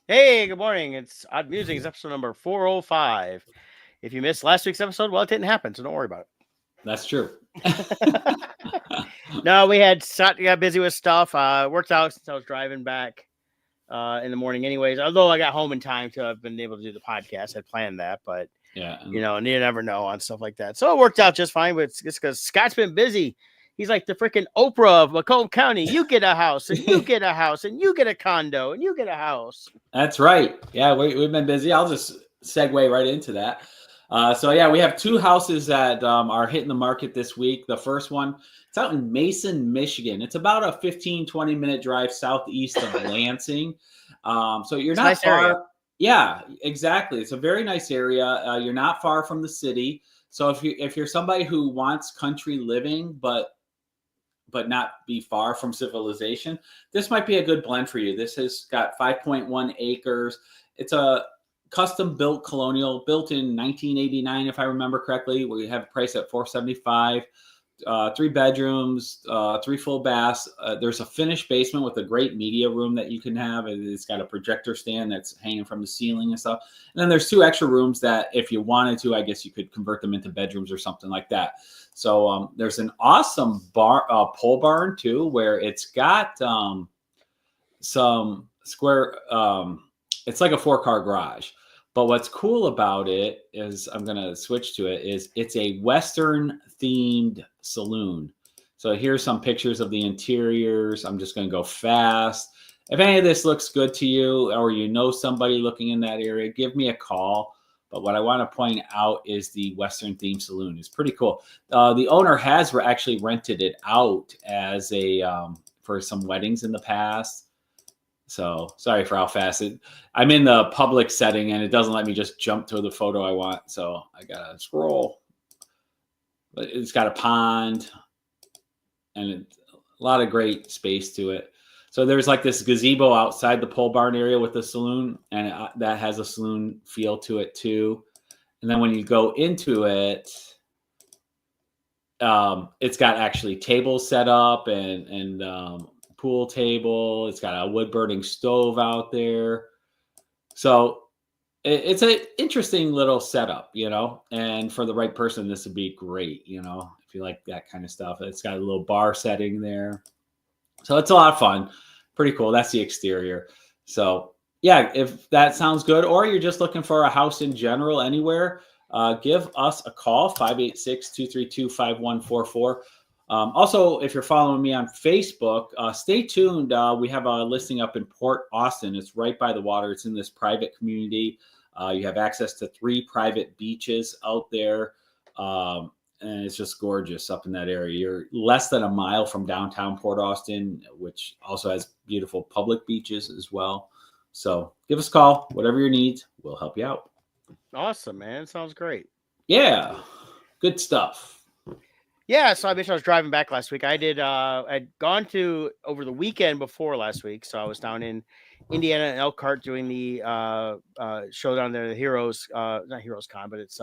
Hey, good morning. It's Odd Musings, episode number 405. If you missed last week's episode, well, it didn't happen, so don't worry about That's true. it. No, got busy with stuff. Worked out since I was driving back in the morning, anyways. Although I got home in time to have been able to do the podcast, I planned that, but Yeah. and you never know on stuff like that. So it worked out just fine. But it's just because Scott's been busy. He's like the freaking Oprah of Macomb County. You get a house, and you get a house, and you get a condo, and you get a house. That's right. Yeah, we've been busy. I'll just segue right into that. We have two houses that are hitting the market this week. The first one, it's out in Mason, Michigan. It's about a 20 minute drive southeast of Lansing. So you're It's a not nice far. area. Yeah, exactly. It's a very nice area. You're not far from the city. So if you're somebody who wants country living, but not be far from civilization, this might be a good blend for you. This has got 5.1 acres. It's a custom built colonial, built in 1989, if I remember correctly. We have a price at $475. 3 bedrooms, 3 full baths. There's a finished basement with a great media room that you can have. It's got a projector stand that's hanging from the ceiling and stuff. And then there's 2 extra rooms that, if you wanted to, I guess you could convert them into bedrooms or something like that. So there's an awesome pole barn too, where it's got some square. It's like a 4-car garage. But what's cool about it is, I'm going to switch to it, is it's a Western themed saloon. So here's some pictures of the interiors. I'm just going to go fast. If any of this looks good to you, or you know somebody looking in that area, give me a call. But what I want to point out is the Western themed saloon. It's pretty cool. The owner has actually rented it out as for some weddings in the past. So sorry for how fast I'm in the public setting, and it doesn't let me just jump to the photo I want. So I gotta scroll. But it's got a pond and a lot of great space to it. So there's like this gazebo outside the pole barn area with the saloon, and that has a saloon feel to it too. And then when you go into it, it's got actually tables set up and pool table. It's got a wood burning stove out there. So it's an interesting little setup, and for the right person, this would be great, if you like that kind of stuff. It's got a little bar setting there. So it's a lot of fun. Pretty cool. That's the exterior. So yeah, if that sounds good, or you're just looking for a house in general anywhere, give us a call, 586-232-5144. Also, if you're following me on Facebook, stay tuned. We have a listing up in Port Austin. It's right by the water. It's in this private community. You have access to 3 private beaches out there. And it's just gorgeous up in that area. You're less than a mile from downtown Port Austin, which also has beautiful public beaches as well. So give us a call. Whatever your needs, we'll help you out. Awesome, man. Sounds great. Yeah, good stuff. Yeah, so I mentioned I was driving back last week. I'd gone to over the weekend before last week, so I was down in Indiana and Elkhart doing the show down there, the Heroes, not Heroes Con, but it's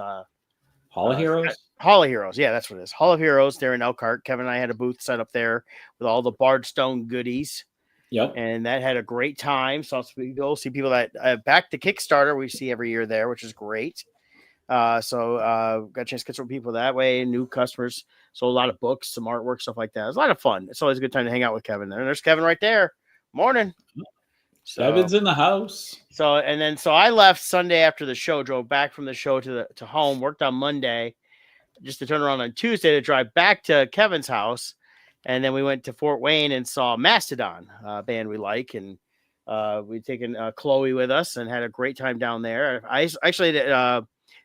Hall of Heroes. Hall of Heroes. Yeah, that's what it is. Hall of Heroes there in Elkhart. Kevin and I had a booth set up there with all the Bardstone goodies. Yep. And that had a great time. So you'll see people that back to Kickstarter we see every year there, which is great. Got a chance to get some people that way, new customers. So a lot of books, some artwork, stuff like that. It's a lot of fun. It's always a good time to hang out with Kevin. And there's Kevin right there. Morning. Kevin's in the house. So I left Sunday after the show, drove back from the show to home, worked on Monday, just to turn around on Tuesday to drive back to Kevin's house. And then we went to Fort Wayne and saw Mastodon, a band we like. And we'd taken Chloe with us and had a great time down there. I actually,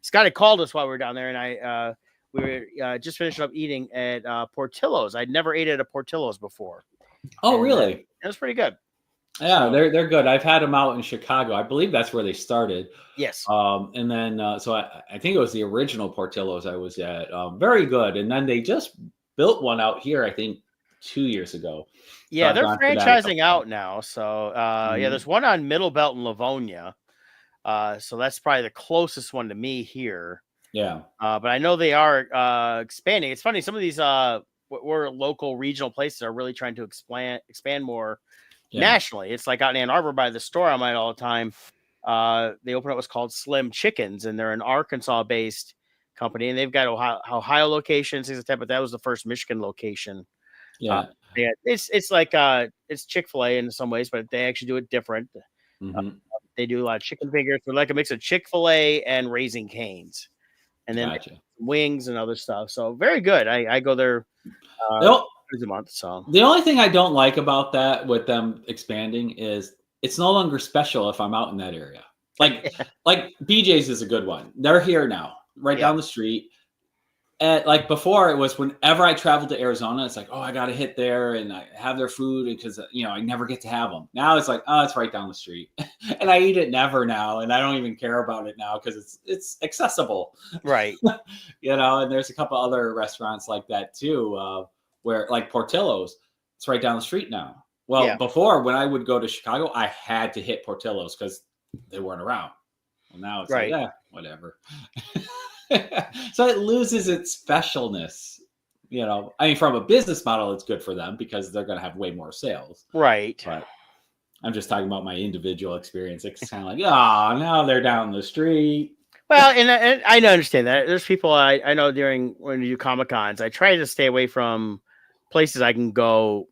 Scott had called us while we were down there, and we were just finishing up eating at Portillo's. I'd never ate at a Portillo's before. Oh, really? It was pretty good. Yeah, they're good. I've had them out in Chicago. I believe that's where they started. Yes. And then so I think it was the original Portillo's I was at. Very good. And then they just built one out here, I think 2 years ago. Yeah, they're franchising out now. So yeah, there's one on Middle Belt in Livonia. So that's probably the closest one to me here. Yeah. But I know they are expanding. It's funny, some of these we're local regional places are really trying to expand more nationally. It's like out in Ann Arbor by the store I'm at all the time. They opened up what's called Slim Chickens, and they're an Arkansas-based company, and they've got Ohio locations, things like that. But that was the first Michigan location. Yeah. It's like it's Chick-fil-A in some ways, but they actually do it different. They do a lot of chicken fingers. They're like a mix of Chick-fil-A and Raising Cane's, and then wings and other stuff. So very good. I go there a month. So the only thing I don't like about that with them expanding is it's no longer special if I'm out in that area. Like BJ's is a good one. They're here now, right down the street. And like before, it was whenever I traveled to Arizona, it's like, oh, I got to hit there and I have their food because, I never get to have them. Now it's like, oh, it's right down the street. And I eat it never now. And I don't even care about it now because it's accessible. Right. And there's a couple other restaurants like that too, where like Portillo's, it's right down the street now. Well, before when I would go to Chicago, I had to hit Portillo's because they weren't around. Well, now it's like, yeah, whatever. So it loses its specialness. From a business model, it's good for them because they're going to have way more sales. Right. But I'm just talking about my individual experience. It's kind of like, now they're down the street. Well, and I understand that. There's people I know when you do Comic Cons, I try to stay away from places I can go,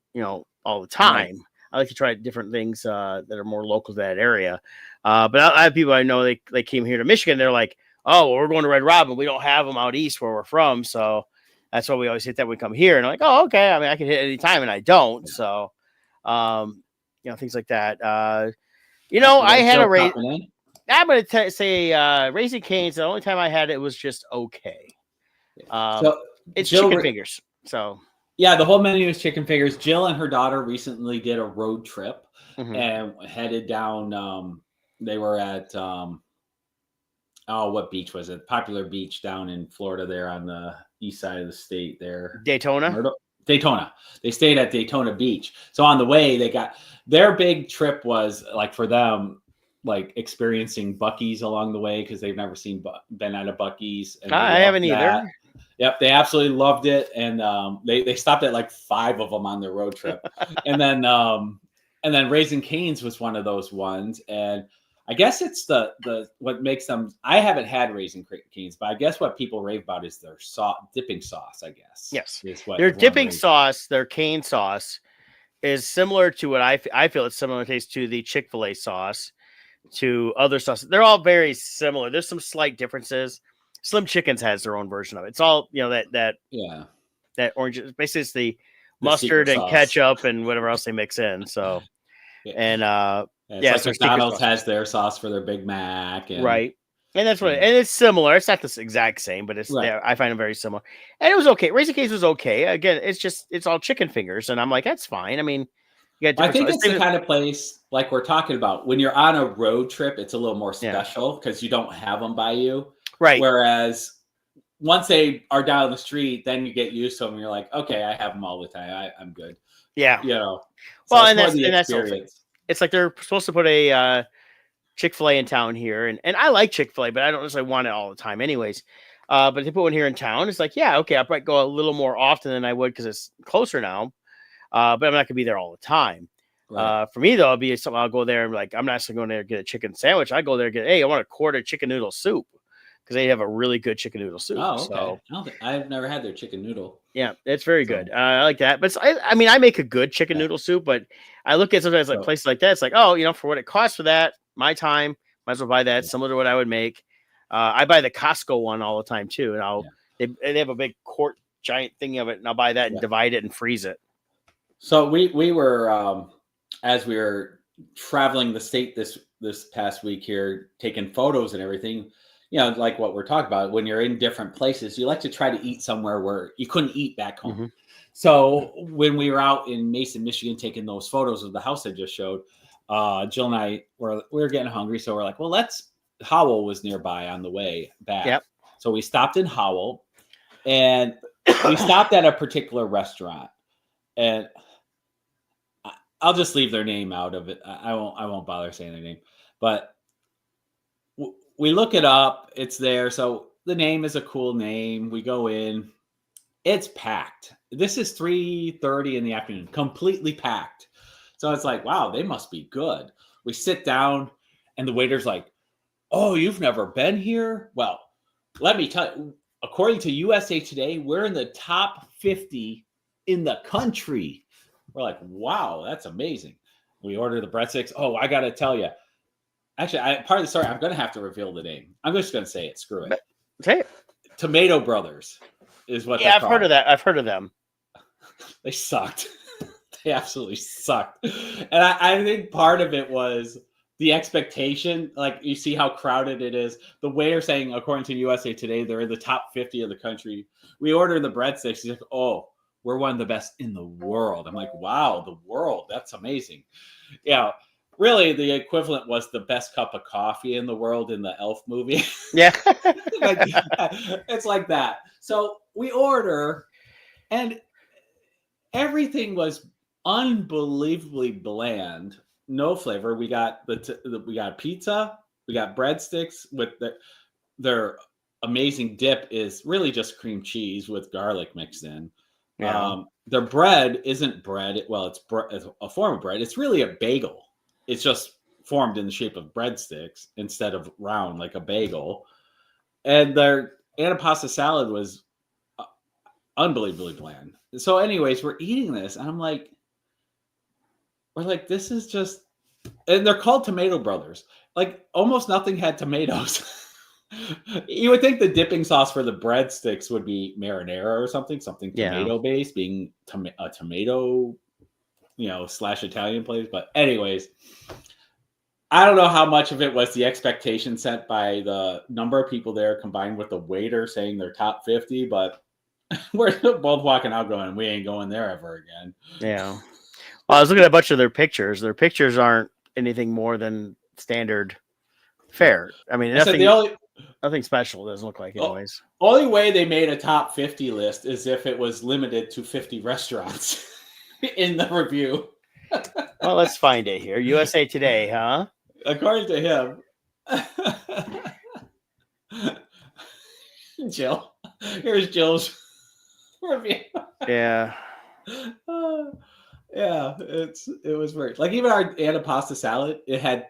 all the time. Right. I like to try different things that are more local to that area. But I have people I know, they came here to Michigan. They're like, oh, well, we're going to Red Robin. We don't have them out east where we're from. So that's why we always hit that when we come here. And I'm like, oh, okay. I mean, I can hit any time and I don't. So, things like that. I had a raise. I'm going to say Raising Cane's. The only time I had it was just okay. So it's chicken fingers. So yeah, the whole menu is chicken fingers. Jill and her daughter recently did a road trip and headed down. They were at what beach was it? Popular beach down in Florida there on the east side of the state there. Daytona. They stayed at Daytona Beach. So on the way, they got their big trip was like for them, like experiencing Buc-ee's along the way because they've never been at a Buc-ee's. And I haven't either. Yep, they absolutely loved it, and they stopped at like 5 of them on their road trip, and then Raising Cane's was one of those ones, and I guess it's the what makes them. I haven't had Raising Cane's, but I guess what people rave about is their dipping sauce. I guess yes, their dipping sauce, their cane sauce, is similar to what I feel it's similar taste to the Chick-fil-A sauce, to other sauces. They're all very similar. There's some slight differences. Slim Chickens has their own version of it. It's all that orange. Basically, it's the mustard and ketchup and whatever else they mix in. So, and like McDonald's has their sauce for their Big Mac, right? And that's and it's similar. It's not the exact same, but it's I find them very similar. And it was okay. Raising Cane's was okay. Again, it's all chicken fingers, and I'm like, that's fine. I mean, I think it's the kind of place like we're talking about when you're on a road trip. It's a little more special because you don't have them by you. Right. Whereas once they are down the street, then you get used to them. And you're like, okay, I have them all the time. I'm good. Yeah. So well, and that's it's like they're supposed to put a Chick-fil-A in town here, and I like Chick-fil-A, but I don't necessarily want it all the time, anyways. But they put one here in town. It's like, yeah, okay, I might go a little more often than I would because it's closer now. But I'm not gonna be there all the time. Right. For me though, it'll be something I'll go there and like I'm not just going there and get a chicken sandwich. I go there and get I want a quart of chicken noodle soup. Because they have a really good chicken noodle soup. Oh, okay. So, I've never had their chicken noodle. Yeah, it's very good. I like that. But I make a good chicken noodle soup, but I look at sometimes like places like that. It's like, for what it costs for that, my time, might as well buy that. Similar to what I would make. I buy the Costco one all the time too, and they have a big quart giant thing of it, and I'll buy that and divide it and freeze it. So we were as we were traveling the state this past week here, taking photos and everything. Like what we're talking about, when you're in different places, you like to try to eat somewhere where you couldn't eat back home. Mm-hmm. So when we were out in Mason, Michigan, taking those photos of the house I just showed, Jill and I we were getting hungry. So we're like, well, Howell was nearby on the way back. Yep. So we stopped in Howell and we stopped at a particular restaurant, and I'll just leave their name out of it. I won't bother saying their name, but we look it up. It's there. So the name is a cool name. We go in. It's packed. This is 3:30 in the afternoon. Completely packed. So it's like, wow, they must be good. We sit down, and the waiter's like, "Oh, you've never been here? Well, let me tell you. According to USA Today, we're in the top 50 in the country." We're like, "Wow, that's amazing." We order the breadsticks. Oh, I got to tell you. Actually, part of the story, I'm going to have to reveal the name. I'm just going to say it. Screw it. Say it. Tomato Brothers is what they're I've called. heard of that. I've heard of them. They sucked. They absolutely sucked. And I think part of it was the expectation. Like, you see how crowded it is. The waiter saying, according to USA Today, they're in the top 50 of the country. We order the breadsticks. He's like, "Oh, we're one of the best in the world." I'm like, wow, the world. That's amazing. Yeah. Really, the equivalent was the best cup of coffee in the world in the Elf movie. Yeah. Like, it's like that. So we order, and everything was unbelievably bland, no flavor. We got we got pizza, we got breadsticks with their amazing dip is really just cream cheese with garlic mixed in. Yeah. Their bread isn't bread. Well, it's a form of bread. It's really a bagel. It's just formed in the shape of breadsticks instead of round like a bagel. And their antipasta salad was unbelievably bland. So anyways, we're eating this, and we're like, this is just, and they're called Tomato Brothers. Like, almost nothing had tomatoes. You would think the dipping sauce for the breadsticks would be marinara or something tomato based, being a tomato, / Italian place. But anyways, I don't know how much of it was the expectation set by the number of people there combined with the waiter saying they're top 50, but we're both walking out going, we ain't going there ever again. Yeah. Well, I was looking at a bunch of their pictures. Their pictures aren't anything more than standard fare. I mean, nothing special. It doesn't look like, anyways. Only way they made a top 50 list is if it was limited to 50 restaurants in the review. Well, let's find it here. USA Today, huh? According to him. Jill. Here's Jill's review. Yeah. Yeah, it was weird. Like, even our antipasta salad, it had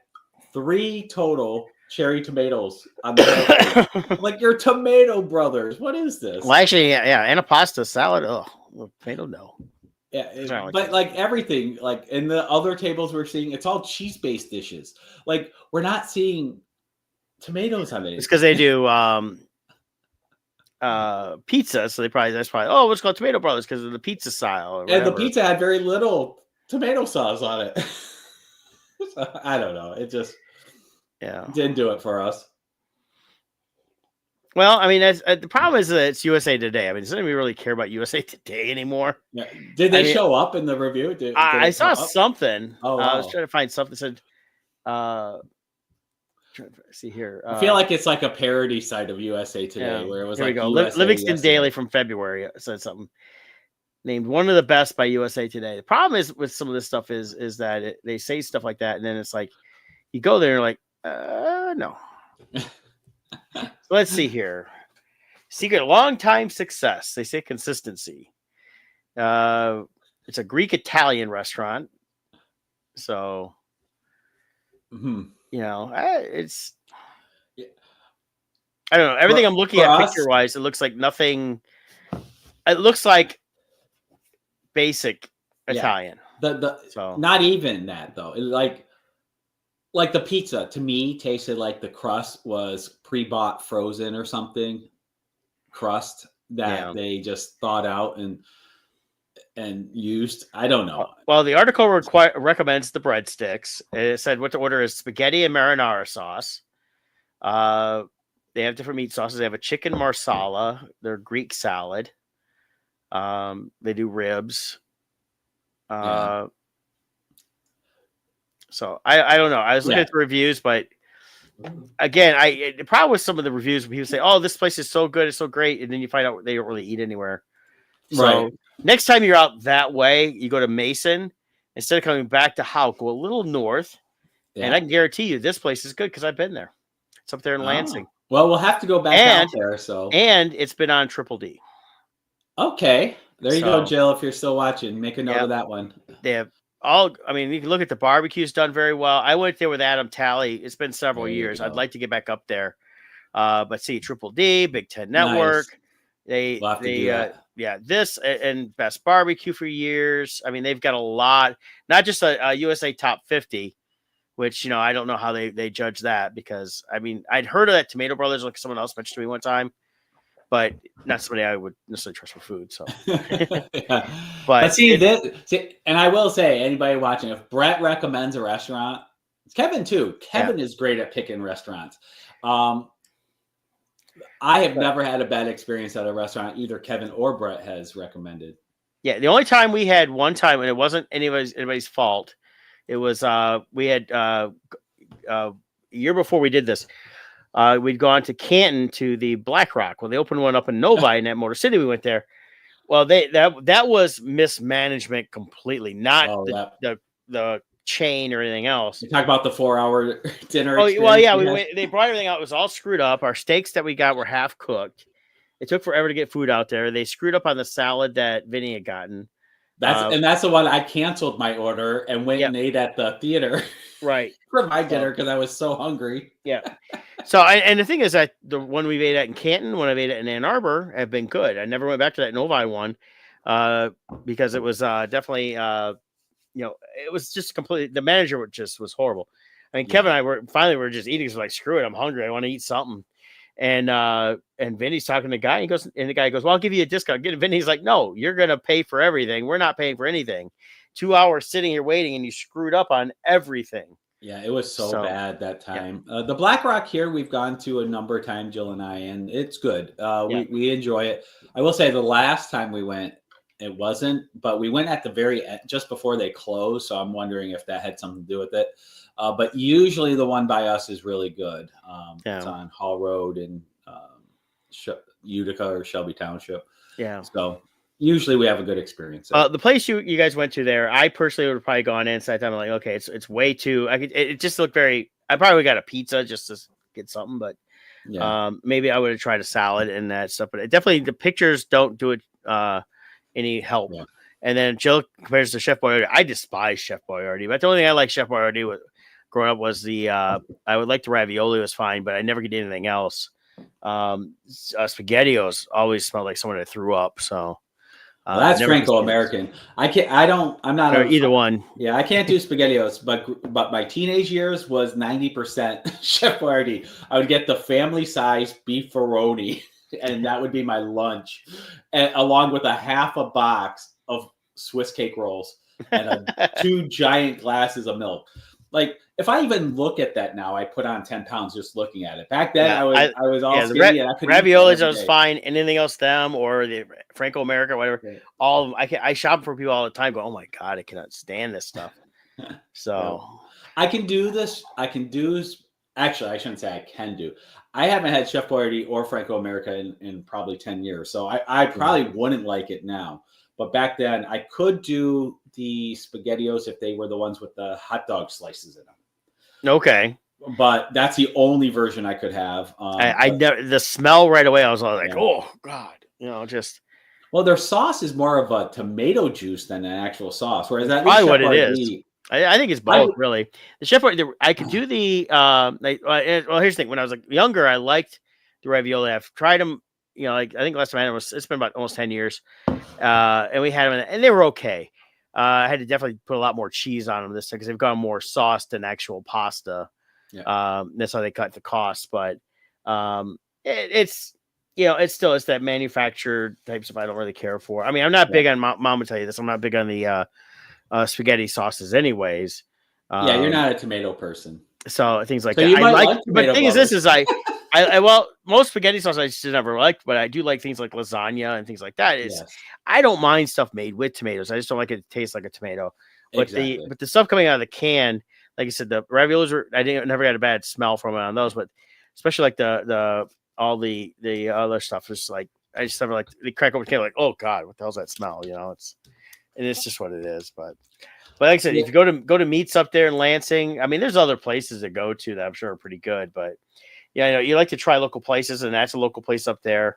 3 total cherry tomatoes on the like, your Tomato Brothers. What is this? Well, actually, yeah, antipasta salad. Oh, tomato no. Yeah, but like everything, like in the other tables we're seeing, it's all cheese-based dishes. Like, we're not seeing tomatoes on it. It's because they do pizza, so that's probably what's called Tomato Brothers because of the pizza style. And the pizza had very little tomato sauce on it. So, I don't know. It just didn't do it for us. Well, I mean, the problem is that it's USA Today. I mean, does anybody really care about USA Today anymore? Yeah. Did they show up in the review? I saw something. Oh, wow. I was trying to find something that said, trying to see here. I feel like it's like a parody site of USA Today where it was here like, we go. USA, Livingston USA. Daily from February said something. Named one of the best by USA Today. The problem is with some of this stuff is that they say stuff like that, and then it's like you go there and you're like, no. So let's see here. Secret long-time success. They say consistency. It's a Greek-Italian restaurant. So, it's... I don't know. Everything I'm looking at picture-wise, it looks like nothing... It looks like basic Italian. So not even that, though. Like the pizza, to me, tasted like the crust was pre-bought frozen or something. Crust that they just thawed out and used. I don't know. Well, the article recommends the breadsticks. It said what to order is spaghetti and marinara sauce. They have different meat sauces. They have a chicken marsala. Their Greek salad. They do ribs. So I don't know. I was looking at the reviews, but again, the problem with some of the reviews when people say, "Oh, this place is so good, it's so great," and then you find out they don't really eat anywhere. So next time you're out that way, you go to Mason instead of coming back to Houck, go a little north, and I can guarantee you this place is good because I've been there. It's up there in Lansing. Well, we'll have to go back out there. So it's been on Triple D. Okay, there you go, Jill. If you're still watching, make a note of that one. They have I mean, you can look at the barbecue's done very well. I went there with Adam Talley. It's been several There you years. I'd go. like to get back up there. But see, Triple D, Big Ten Network, Nice. they We'll have to do they that. yeah, this and Best Barbecue for years. I mean, they've got a lot, not just a USA Top 50, which I don't know how they judge that, because I mean, I'd heard of that Tomato Brothers, like someone else mentioned to me one time, but not somebody I would necessarily trust for food. So, Yeah. But but and I will say, anybody watching, if Brett recommends a restaurant, Kevin too. Kevin is great at picking restaurants. I have never had a bad experience at a restaurant either Kevin or Brett has recommended. Yeah, the only time we had one time, and it wasn't anybody's fault. It was we had a year before we did this. We'd gone to Canton to the Black Rock. Well, they opened one up in Novi in that Motor City. We went there. Well, that was mismanagement completely, not the chain or anything else. You talk about the 4-hour dinner. Oh well, yeah, they brought everything out. It was all screwed up. Our steaks that we got were half cooked. It took forever to get food out there. They screwed up on the salad that Vinny had gotten. That's the one I canceled my order and went and ate at the theater. Right. For my dinner because I was so hungry. Yeah. So and the thing is that the one we ate at in Canton, when I ate it in Ann Arbor, have been good. I never went back to that Novi one because it was definitely it was just completely, the manager was horrible. I mean, Kevin and I were just eating. So like, screw it, I'm hungry. I want to eat something. And Vinny's talking to the guy. And the guy goes, "Well, I'll give you a discount." Vinny's like, "No, you're gonna pay for everything. We're not paying for anything. 2 hours sitting here waiting, and you screwed up on everything." Yeah, it was so bad that time. Yeah. The Black Rock here, we've gone to a number of times, Jill and I, and it's good. We enjoy it. I will say the last time we went, it wasn't, but we went at the very end, just before they closed. So I'm wondering if that had something to do with it. But usually the one by us is really good. It's on Hall Road in Utica or Shelby Township. Yeah. So usually we have a good experience. The place you guys went to there, I personally would have probably gone in. So I'm like, okay, it's way too. It just looked very. I probably got a pizza just to get something, but maybe I would have tried a salad and that stuff. But definitely the pictures don't do it any help. Yeah. And then Jill compares to Chef Boyardee. I despise Chef Boyardee, but the only thing I like Chef Boyardee with growing up was the I would like the ravioli was fine, but I never could eat anything else. SpaghettiOs always smelled like someone that threw up. So that's Franco-American. I'm not either one. Yeah, I can't do SpaghettiOs, but my teenage years was 90% Chef Boyardee. I would get the family size beefaroni, and that would be my lunch, and along with a half a box of Swiss cake rolls and 2 giant glasses of milk. Like, if I even look at that now, I put on 10 pounds just looking at it. Back then, I was all skinny. Raviolis, I was fine. Anything else, them or the Franco America, whatever. Okay. All of them, I shop for people all the time. Go, oh my god, I cannot stand this stuff. So I can do this. Actually, I shouldn't say I can do. I haven't had Chef Boyardee or Franco America in probably 10 years, so I probably wouldn't like it now. But back then, I could do the SpaghettiOs if they were the ones with the hot dog slices in them. Okay. But that's the only version I could have. The smell right away, I was all like, oh, God. Just. Well, their sauce is more of a tomato juice than an actual sauce. Whereas that probably what it is. I think it's both, really. The Chef Boyardee, I could do the, well, here's the thing. When I was younger, I liked the ravioli. I've tried them. I think last time I had them it's been about almost 10 years. And we had them and they were okay. I had to definitely put a lot more cheese on them this time because they've gone more sauce than actual pasta. Yeah. That's how they cut the cost. But it's that manufactured type stuff I don't really care for. I mean, I'm not big on, Mom would tell you this, I'm not big on the spaghetti sauces anyways. Yeah, you're not a tomato person. So things like that. I like but the thing is, this is well, most spaghetti sauce I just never liked, but I do like things like lasagna and things like that. I don't mind stuff made with tomatoes. I just don't like it to taste like a tomato. But the stuff coming out of the can, like I said, the raviolis never got a bad smell from it on those, but especially like the other stuff is like I just never like they crack open the can like, oh God, what the hell's that smell? It's just what it is. But like I said, if you go to meats up there in Lansing, I mean, there's other places to go to that I'm sure are pretty good, but. Yeah, you like to try local places, and that's a local place up there.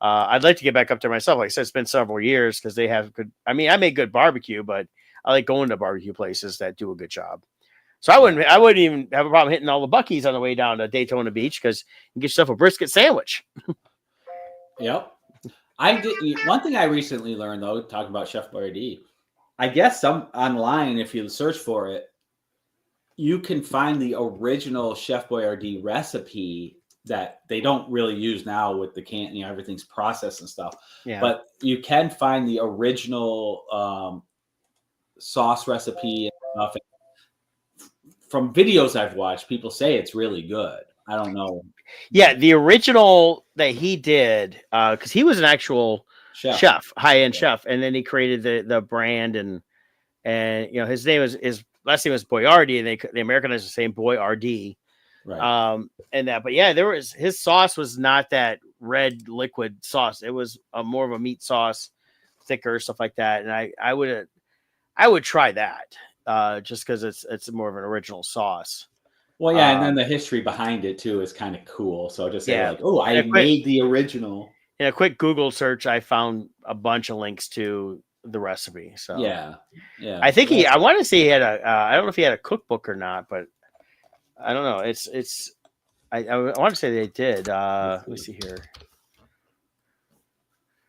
I'd like to get back up there myself. Like I said, it's been several years because they have good. I mean, I make good barbecue, but I like going to barbecue places that do a good job. So I wouldn't even have a problem hitting all the Buc-ee's on the way down to Daytona Beach because you get yourself a brisket sandwich. Yep. I did one thing I recently learned though, talking about Chef Boyardee. I guess some online, if you search for it, you can find the original Chef Boyardee recipe that they don't really use now with the can, everything's processed and stuff. Yeah. But you can find the original sauce recipe and stuff. From videos I've watched, people say it's really good. I don't know. Yeah, the original that he did, because he was an actual chef, high-end chef, and then he created the brand, and his name his last name was Boyardee, and they Americanized the same Boyardee, right? And that, but yeah, his sauce was not that red liquid sauce; it was more of a meat sauce, thicker, stuff like that, and I would try that, just because it's more of an original sauce. Well, yeah, and then the history behind it too is kind of cool. So just say like, "Oh, I made the original." In a quick Google search, I found a bunch of links to the recipe. So yeah. I think I want to say he had I don't know if he had a cookbook or not, but I don't know. I want to say they did. Let me see here.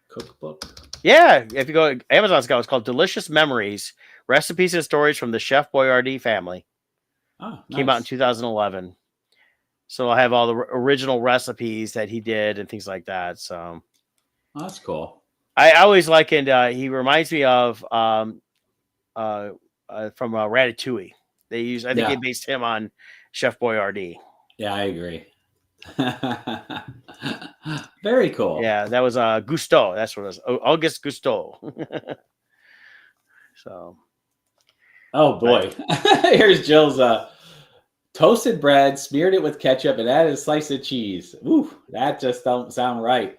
Cookbook. Yeah, if you go Amazon's got it's called Delicious Memories: Recipes and Stories from the Chef Boyardee Family. Oh, nice. Came out in 2011. So I'll have all the original recipes that he did and things like that. So that's cool. I always likened. He reminds me of from Ratatouille. I think they based him on Chef Boyardee. Yeah, I agree. Very cool. Yeah, that was Gusteau. That's what it was. Auguste Gusteau. So. Oh boy, here's Jill's toasted bread, smeared it with ketchup, and added a slice of cheese. Ooh, that just don't sound right.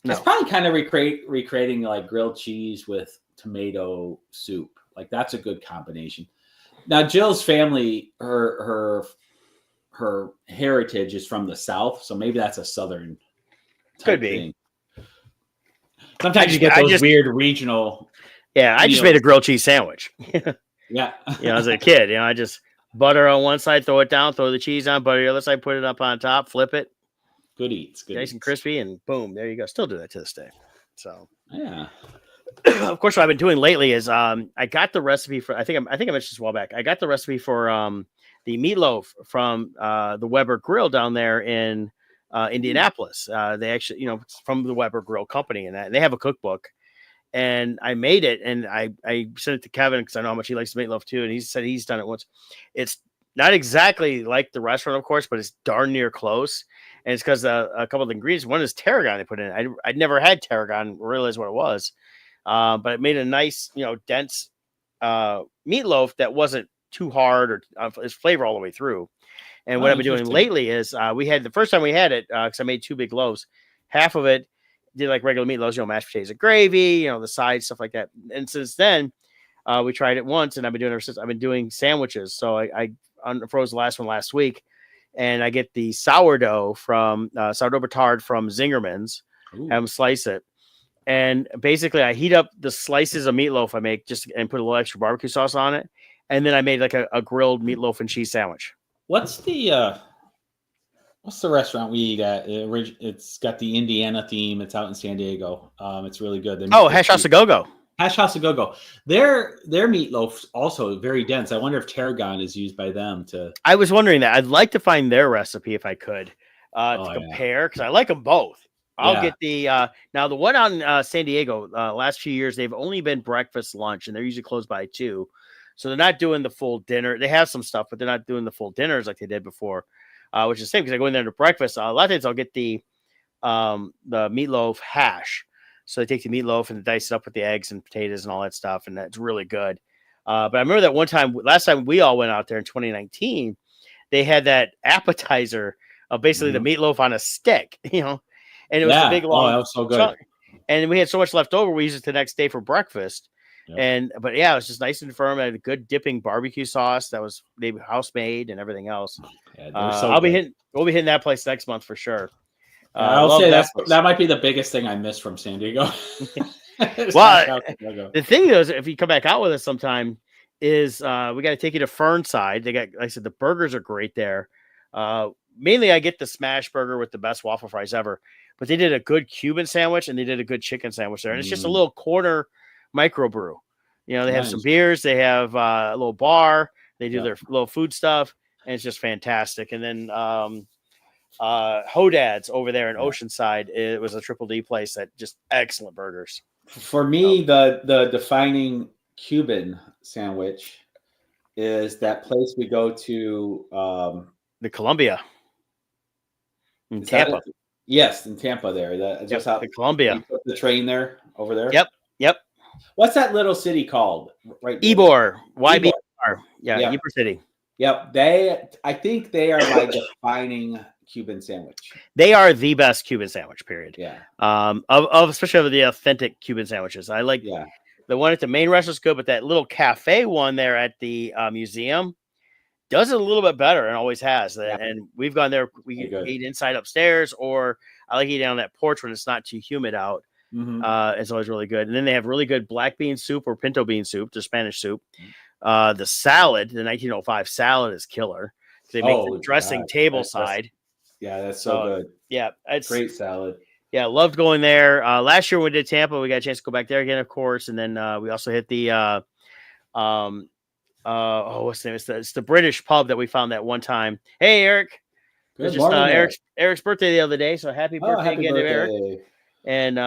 No. It's probably kind of recreating like grilled cheese with tomato soup. Like that's a good combination. Now Jill's family, her heritage is from the South, so maybe that's a Southern type could be thing. Sometimes you get those weird regional. Yeah, I just made a grilled cheese sandwich. Yeah. As a kid, I just butter on one side, throw it down, throw the cheese on, butter the other side, put it up on top, flip it. Good eats. Nice and crispy, and boom, there you go. Still do that to this day. So yeah. Of course, what I've been doing lately is I got the recipe for I think I mentioned this a while back. I got the recipe for the meatloaf from the Weber Grill down there in Indianapolis. They actually, from the Weber Grill company, and they have a cookbook. And I made it, and I sent it to Kevin because I know how much he likes meatloaf too. And he said he's done it once. It's not exactly like the restaurant, of course, but it's darn near close. And it's because a couple of the ingredients. One is tarragon they put in. I'd never had tarragon, realized what it was, but it made a nice, dense meatloaf that wasn't too hard or its flavor all the way through. And what I've been doing lately is we had the first time we had it because I made 2 big loaves. Half of it did like regular meatloaves, mashed potatoes and gravy, the sides, stuff like that. And since then, we tried it once, and I've been doing it ever since. I've been doing sandwiches. So I unfroze the last one last week, and I get the sourdough from sourdough batard from Zingerman's, have them slice it. And basically I heat up the slices of meatloaf I make and put a little extra barbecue sauce on it. And then I made like a grilled meatloaf and cheese sandwich. What's the restaurant we eat at? It's got the Indiana theme. It's out in San Diego. It's really good. Hash House A Go-Go. Hash House A Go-Go. Their meatloaf's also very dense. I wonder if tarragon is used by them to. I was wondering that. I'd like to find their recipe if I could to compare because I like them both. I'll get the now the one on San Diego. Last few years they've only been breakfast, lunch, and they're usually closed by 2. So they're not doing the full dinner. They have some stuff, but they're not doing the full dinners like they did before, which is the same because I go in there to breakfast. A lot of times I'll get the meatloaf hash. So they take the meatloaf and dice it up with the eggs and potatoes and all that stuff, and that's really good. But I remember that one time, last time we all went out there in 2019, they had that appetizer of basically the meatloaf on a stick, and it was a big long. Oh, that was so good. Chunk. And we had so much left over, we used it the next day for breakfast. Yep. But it was just nice and firm. I had a good dipping barbecue sauce that was maybe house made and everything else. Yeah, we'll be hitting that place next month for sure. I'll say that might be the biggest thing I missed from San Diego. Well, the thing is, if you come back out with us sometime, is we got to take you to Fernside. They got, like I said, the burgers are great there. Mainly, I get the smash burger with the best waffle fries ever, but they did a good Cuban sandwich and they did a good chicken sandwich there. And it's just a little corner microbrew. You know, they have some Nice. beers, they have a little bar, they do Yeah. their little food stuff, and it's just fantastic. And then Hodad's over there in Oceanside, it was a Triple D place that just excellent burgers. For me, the defining Cuban sandwich is that place we go to. The Columbia in Is that Tampa. it? Yes, in Tampa there. Just out The Columbia. you put the train there, over there. Yep. What's that little city called? Right there? Ybor. YBR. Yeah. Ybor City. Yep. I think they are my defining Cuban sandwich. They are the best Cuban sandwich, period. Yeah. Of especially of the authentic Cuban sandwiches. I like Yeah. the one at the main restaurant's good, but that little cafe one there at the museum does it a little bit better and always has. Yeah. And we've gone there. We eat inside upstairs, or I like eating on that porch when it's not too humid out. Mm-hmm. It's always really good. And then they have really good black bean soup or pinto bean soup, the Spanish soup. The salad, the 1905 salad is killer. They make the dressing table side. Yeah, that's so good. Yeah, it's great salad. Yeah, loved going there. Last year when we did Tampa, we got a chance to go back there again, of course. And then we also hit the what's the name? It's the British pub that we found that one time. Hey, Eric. It was just Eric's birthday the other day, so happy birthday again to Eric. And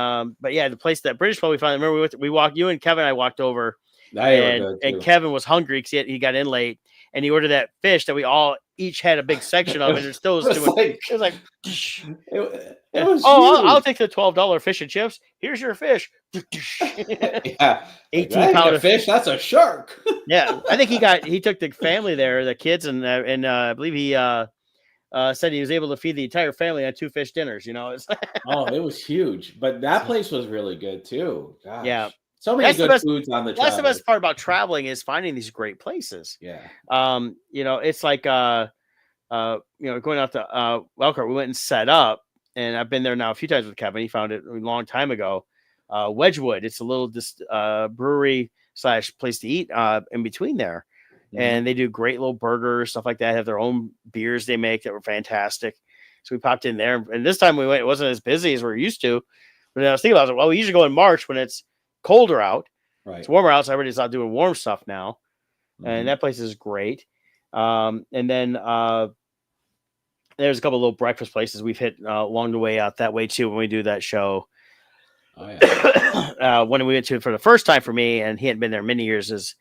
but yeah, the place, that British pub we found. Remember we walked, you and Kevin and I walked over, and Kevin was hungry because he got in late, and he ordered that fish that we all each had a big section of, and there still was too much. It was like, it was I'll take the $12 fish and chips. Here's your fish. Yeah, 18-pound fish. That's a shark. Yeah, I think he took the family there, the kids, and I believe he said he was able to feed the entire family on 2 fish dinners. You know, it was huge, but that place was really good too. Gosh. Yeah, so many good foods on the. That's the best part about traveling, is finding these great places. Yeah. You know, it's like going out to Elkhart, we went and set up, and I've been there now a few times with Kevin. He found it a long time ago. Wedgwood, it's a little brewery / place to eat in between there. And they do great little burgers, stuff like that. Have their own beers they make that were fantastic. So we popped in there, and this time we went. It wasn't as busy as we're used to. But I was thinking about it. Well, we usually go in March when it's colder out. Right. It's warmer out, so everybody's out doing warm stuff now. And that place is great. And then there's a couple of little breakfast places we've hit along the way out that way too when we do that show. Oh yeah. When we went to it for the first time for me, and he hadn't been there many years, is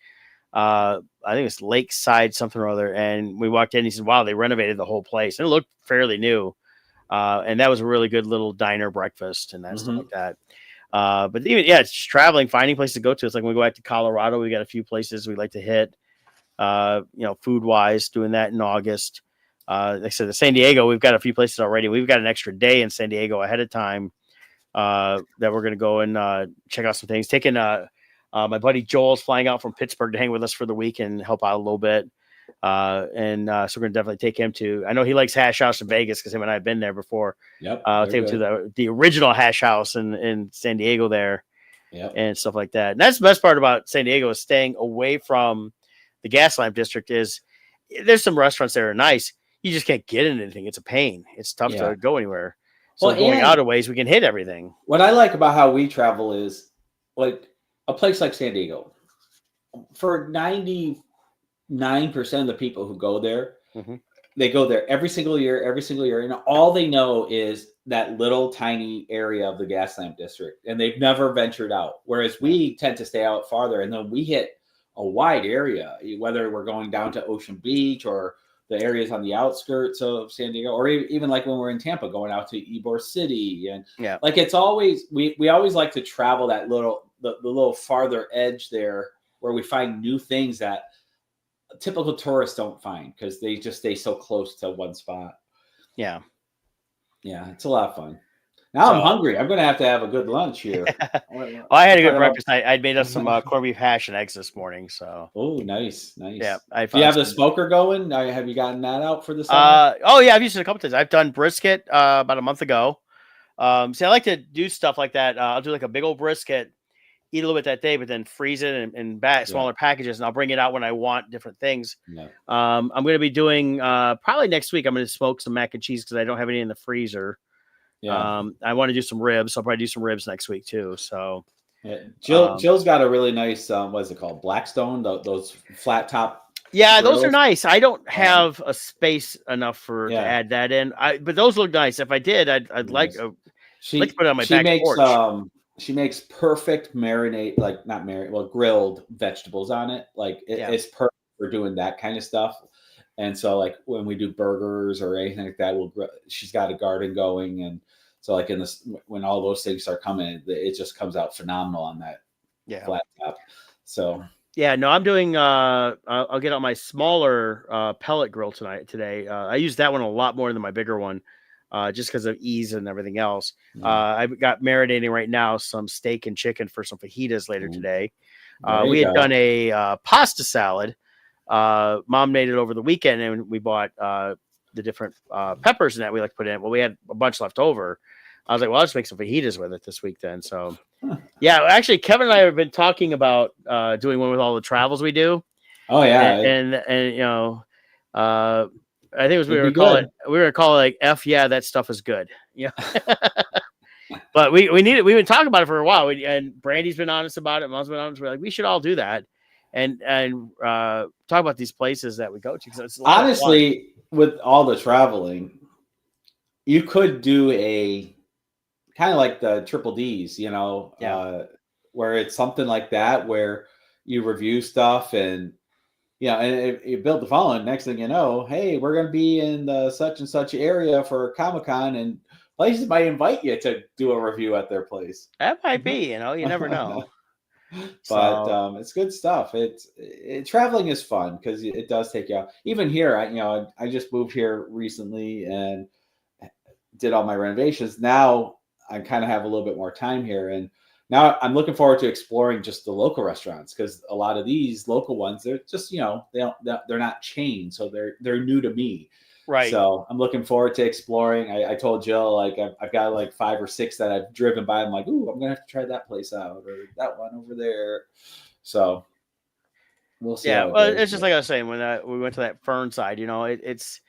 I think it's Lakeside something or other. And we walked in, and he said, wow, they renovated the whole place, and it looked fairly new. And that was a really good little diner breakfast and that stuff like that. But even, it's just traveling, finding places to go to. It's like when we go back to Colorado, we got a few places we like to hit, food wise, doing that in August. Like I said, the San Diego, we've got a few places already. We've got an extra day in San Diego ahead of time that we're going to go and check out some things. Taking my buddy Joel's flying out from Pittsburgh to hang with us for the week and help out a little bit. So we're going to definitely take him to, I know he likes Hash House in Vegas because him and I have been there before. Yep. Take him to the original Hash House in San Diego there. Yep. And stuff like that. And that's the best part about San Diego, is staying away from the gas lamp district. Is there's some restaurants that are nice. You just can't get into anything. It's a pain. It's tough to go anywhere. So going out of ways, we can hit everything. What I like about how we travel is, like, a place like San Diego, for 99% of the people who go there, they go there every single year, and all they know is that little tiny area of the gas lamp district, and they've never ventured out. Whereas we tend to stay out farther, and then we hit a wide area, whether we're going down to Ocean Beach or the areas on the outskirts of San Diego, or even like when we're in Tampa, going out to Ybor City. And like, it's always, we always like to travel that the little farther edge there, where we find new things that typical tourists don't find, because they just stay so close to one spot. Yeah, it's a lot of fun. Now I'm hungry. I'm going to have a good lunch here. Well, I had a good breakfast. I'd made us some corned beef hash and eggs this morning. So nice. Yeah, do you have the smoker going? Have you gotten that out for the summer? I've used it a couple times. I've done brisket about a month ago. See, I like to do stuff like that. I'll do like a big old brisket, eat a little bit that day, but then freeze it in back Yeah. smaller packages, and I'll bring it out when I want different things. Yeah. I'm going to be doing probably next week. I'm going to smoke some mac and cheese because I don't have any in the freezer. Yeah. I want to do some ribs. So I'll probably do some ribs next week too. So Yeah. Jill's got a really nice what is it called? Blackstone, those flat top. Yeah, those are griddles. nice. I don't have a space enough to Yeah. add that in. But those look nice. If I did, I'd like Nice. like She to put it on my she back makes porch. she makes perfect marinate, like not marinate, well, grilled vegetables on it. Like Yeah. it's perfect for doing that kind of stuff. And so like when we do burgers or anything like that, she's got a garden going, and so like in this when all those things start coming, it just comes out phenomenal on that flat top. So yeah, no, I'm doing. I'll get on my smaller pellet grill today. I use that one a lot more than my bigger one, just because of ease and everything else. I've got marinating right now some steak and chicken for some fajitas later today. We had done a pasta salad. Mom made it over the weekend, and we bought the different peppers and that we like to put in. Well, we had a bunch left over. I was like, well, I'll just make some fajitas with it this week then. So, yeah, actually, Kevin and I have been talking about doing one with all the travels we do. Oh yeah, and you know, I think it was we were going to call it like F. Yeah, that stuff is good. Yeah. But we need it. We've been talking about it for a while, and Brandy's been honest about it. Mom's been honest. We're like, we should all do that, and talk about these places that we go to. Because it's honestly, with all the traveling, you could do a kind of like the triple D's, you know, where it's something like that, where you review stuff and, you know, and you build the following. Next thing you know, hey, we're going to be in the such and such area for Comic-Con, and places might invite you to do a review at their place. That might be, you know, you never know. But it's good stuff. Traveling is fun because it does take you out. Even here, I just moved here recently and did all my renovations. Now I kind of have a little bit more time here, and now I'm looking forward to exploring just the local restaurants, because a lot of these local ones, they're just, they're not chained, so they're new to me. Right. So I'm looking forward to exploring. I told Jill, like, I've got like 5 or 6 that I've driven by. I'm like, ooh, I'm gonna have to try that place out, or that one over there. So we'll see. Yeah, well, it's just like I was saying when we went to that Fern side. You know, it's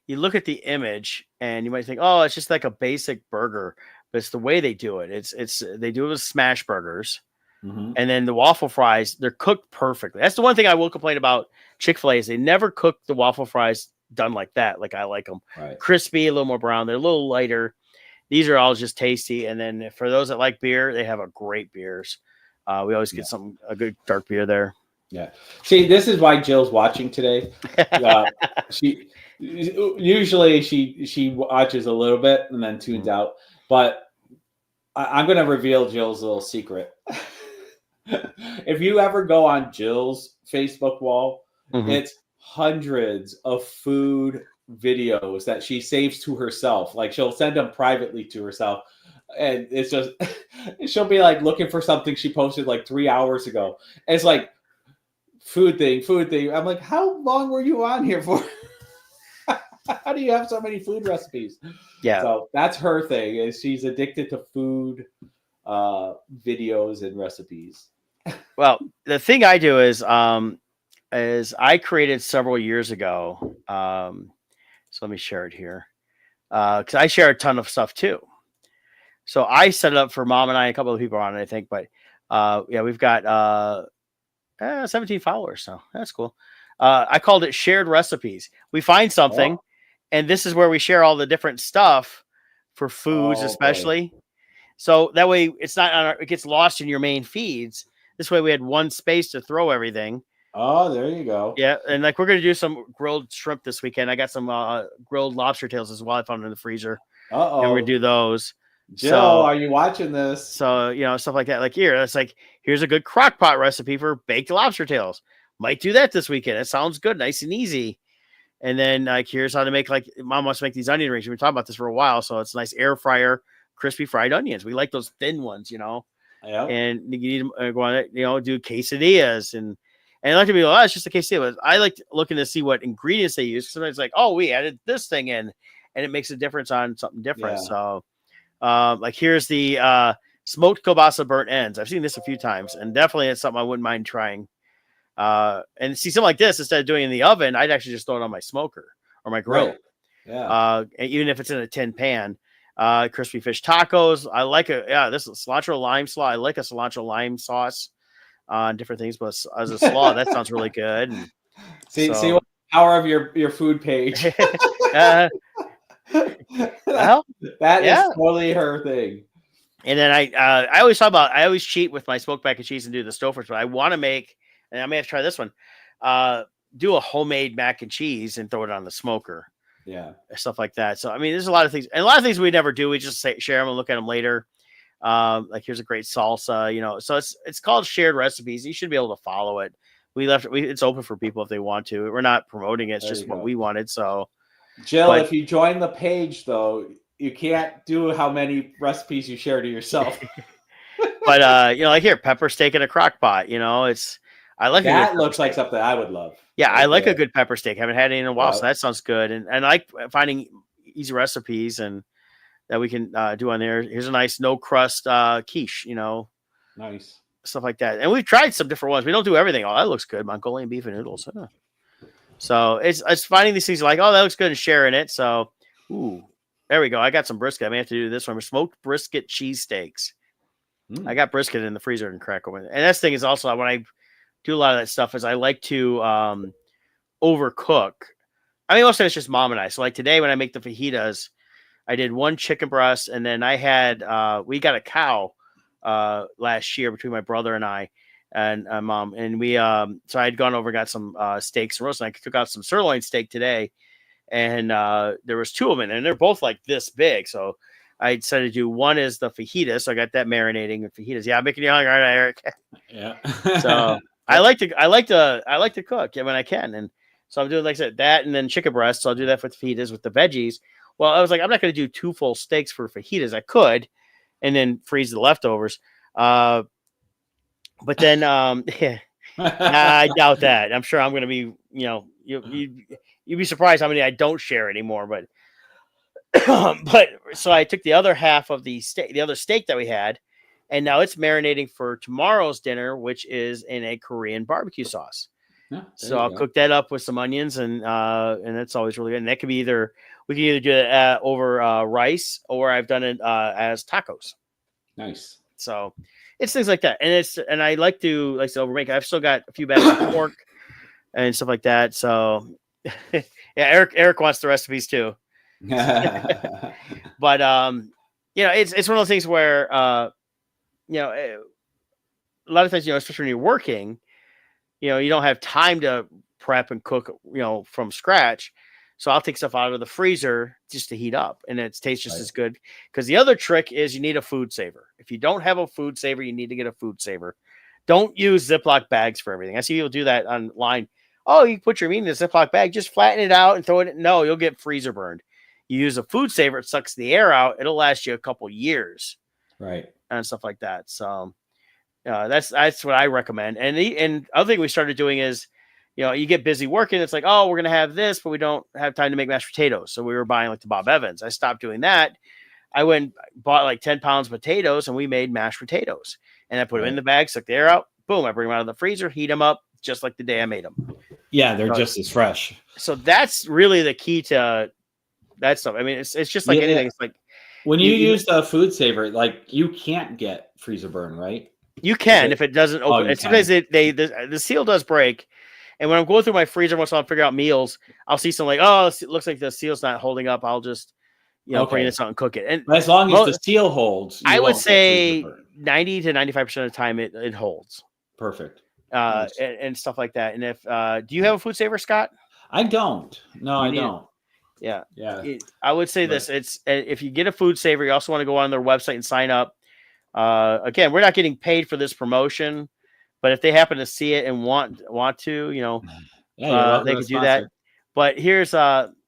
you look at the image and you might think, oh, it's just like a basic burger, but it's the way they do it. It's they do it with smash burgers, and then the waffle fries, they're cooked perfectly. That's the one thing I will complain about Chick-fil-A is they never cook the waffle fries done like that. Like I like them crispy, a little more brown. They're a little lighter. These are all just tasty. And then for those that like beer, they have a great beers. We always get a good dark beer there. Yeah. See, this is why Jill's watching today. She usually she watches a little bit and then tunes out. But I'm going to reveal Jill's little secret. If you ever go on Jill's Facebook wall, it's hundreds of food videos that she saves to herself. Like she'll send them privately to herself. And it's just, she'll be like looking for something she posted like 3 hours ago. And it's like, food thing. I'm like, how long were you on here for? How do you have so many food recipes? Yeah. So that's her thing, is she's addicted to food videos and recipes. Well, the thing I do is I created several years ago. So let me share it here. Because I share a ton of stuff too. So I set it up for Mom and I, a couple of people on it, I think, but we've got 17 followers, so that's cool. I called it shared recipes. We find something, and this is where we share all the different stuff for foods, especially. Boy. So that way it's not it gets lost in your main feeds. This way we had one space to throw everything. Oh, there you go. Yeah, and like we're gonna do some grilled shrimp this weekend. I got some grilled lobster tails as well. I found them in the freezer. And we're gonna do those. Jill, are you watching this? So, stuff like that. Like here, it's like, here's a good crock pot recipe for baked lobster tails. Might do that this weekend. It sounds good, nice and easy. And then like, here's how to make, like, Mom wants to make these onion rings. We've been talking about this for a while. So it's nice air fryer, crispy fried onions. We like those thin ones, Yeah. And you need to go on it, do quesadillas and I like to be like, it's just a quesadilla. I like looking to see what ingredients they use. Sometimes like, oh, we added this thing in, and it makes a difference on something different. Yeah. So like here's the smoked kielbasa burnt ends. I've seen this a few times, and definitely it's something I wouldn't mind trying. And see something like this, instead of doing it in the oven, I'd actually just throw it on my smoker or my grill. Right. Yeah. Even if it's in a tin pan. Crispy fish tacos. I like this is cilantro lime slaw. I like a cilantro lime sauce on different things, but as a slaw, that sounds really good. And see what the power of your food page. Well, that is totally her thing. And then I always cheat with my smoked mac and cheese and do the Stouffer's, but I want to make, and I may have to try this one, do a homemade mac and cheese and throw it on the smoker. Yeah. Stuff like that. So, I mean, there's a lot of things, and a lot of things we never do. We just share them and look at them later. Like here's a great salsa, so it's called shared recipes. You should be able to follow it. It's open for people if they want to. We're not promoting it. It's just what we wanted. So Jill, if you join the page though, you can't do how many recipes you share to yourself. But like here, pepper steak in a crock pot, I like that looks like something I would love. Yeah, I like a good pepper steak. Haven't had any in a while, so that sounds good. And I like finding easy recipes and that we can do on there. Here's a nice no crust quiche, Nice stuff like that. And we've tried some different ones. We don't do everything. Oh, that looks good. Mongolian beef and noodles. Huh. So it's finding these things like, oh, that looks good, and sharing it. So, there we go. I got some brisket. I may have to do this one. Smoked brisket cheesesteaks. I got brisket in the freezer and crack open. And this thing is also when I do a lot of that stuff is I like to overcook. I mean, most of it's just mom and I. So like today when I make the fajitas, I did one chicken breast, and then I had we got a cow last year between my brother and I and mom, and we so I had gone over and got some steaks and roast, and I took out some sirloin steak today, and there was two of them, and they're both like this big. So I decided to do one is the fajita, so I got that marinating with fajitas. Yeah, I'm making you hungry, right, Eric? Yeah. So I like to cook when I can, and so I'm doing like I said that, and then chicken breast. So I'll do that with fajitas with the veggies. Well, I was like, I'm not going to do 2 full steaks for fajitas. I could, and then freeze the leftovers. But then, I doubt that. I'm sure I'm going to be, you'd be surprised how many I don't share anymore. But, so I took the other half of the other steak that we had, and now it's marinating for tomorrow's dinner, which is in a Korean barbecue sauce. Yeah, so I'll cook that up with some onions, and that's always really good. And that could be we can either do it over rice, or I've done it as tacos. Nice. So it's things like that, and I like to overmake. I've still got a few bags of pork and stuff like that. So yeah, Eric wants the recipes too. But it's one of those things where a lot of times, especially when you're working, you don't have time to prep and cook, from scratch. So I'll take stuff out of the freezer just to heat up, and it tastes just as good. Because the other trick is you need a food saver. If you don't have a food saver, you need to get a food saver. Don't use Ziploc bags for everything. I see people do that online. Oh, you put your meat in a Ziploc bag, just flatten it out and throw it in. No, you'll get freezer burned. You use a food saver, it sucks the air out. It'll last you a couple years. Right. And stuff like that. So that's what I recommend. And other thing we started doing is, you get busy working. It's like, oh, we're going to have this, but we don't have time to make mashed potatoes. So we were buying like the Bob Evans. I stopped doing that. I went bought like 10 pounds of potatoes, and we made mashed potatoes. And I put them in the bag, suck the air out. Boom. I bring them out of the freezer, heat them up just like the day I made them. Yeah, they're just as fresh. So that's really the key to that stuff. I mean, it's just like anything. It's like when you use the food saver, like you can't get freezer burn, right? You can if it doesn't open. And sometimes the seal does break. And when I'm going through my freezer, once I'll figure out meals, I'll see something like, oh, it looks like the seal's not holding up. I'll just, bring this out and cook it. And as long as the seal holds, I would say 90 to 95% of the time it holds. Perfect. Nice. And stuff like that. And if do you have a food saver, Scott? I don't. No, I don't. Yeah. Yeah. I would say this. It's if you get a food saver, you also want to go on their website and sign up. Again, we're not getting paid for this promotion. But if they happen to see it and want to, they can do that. But here's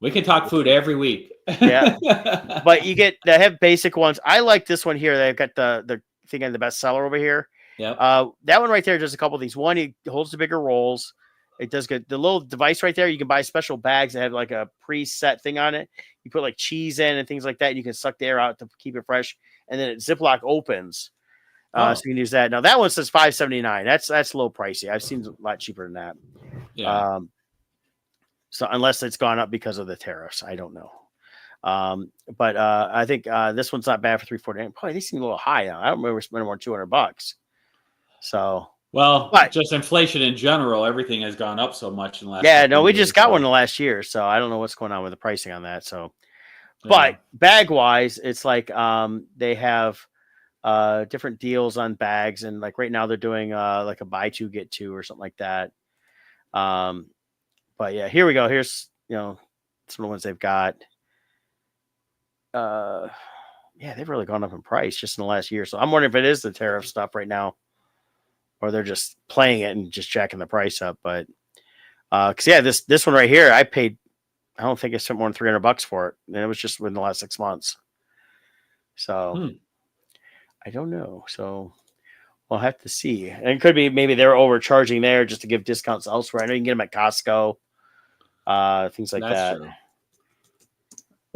we can talk food every week. Yeah. But they have basic ones. I like this one here. They've got the thing on the bestseller over here. Yeah. That one right there does a couple of these. One, it holds the bigger rolls. It does good. The little device right there, you can buy special bags that have like a preset thing on it. You put like cheese in and things like that. And you can suck the air out to keep it fresh. And then it Ziploc opens. So you can use that. Now that one says $5.79. That's a little pricey. I've seen a lot cheaper than that. Yeah. So unless it's gone up because of the tariffs, I don't know. But I think this one's not bad for $3.49. Boy, these seem a little high now. I don't remember spending more than $200. So Well, just inflation in general, everything has gone up so much in the last. Yeah, no, we just got so. one in the last year, so I don't know what's going on with the pricing on that. So, but bag wise, it's like they have different deals on bags, and like right now they're doing like a buy two get two or something like that. But yeah, here we go. Here's some of the ones they've got. Yeah, they've really gone up in price just in the last year. So I'm wondering if it is the tariff stuff right now, or they're just playing it and just jacking the price up. But because yeah, this one right here, I don't think I spent more than $300 for it, and it was just within the last 6 months. So I don't know. So we'll have to see. And it could be maybe they're overcharging there just to give discounts elsewhere. I know you can get them at Costco, things like that. True.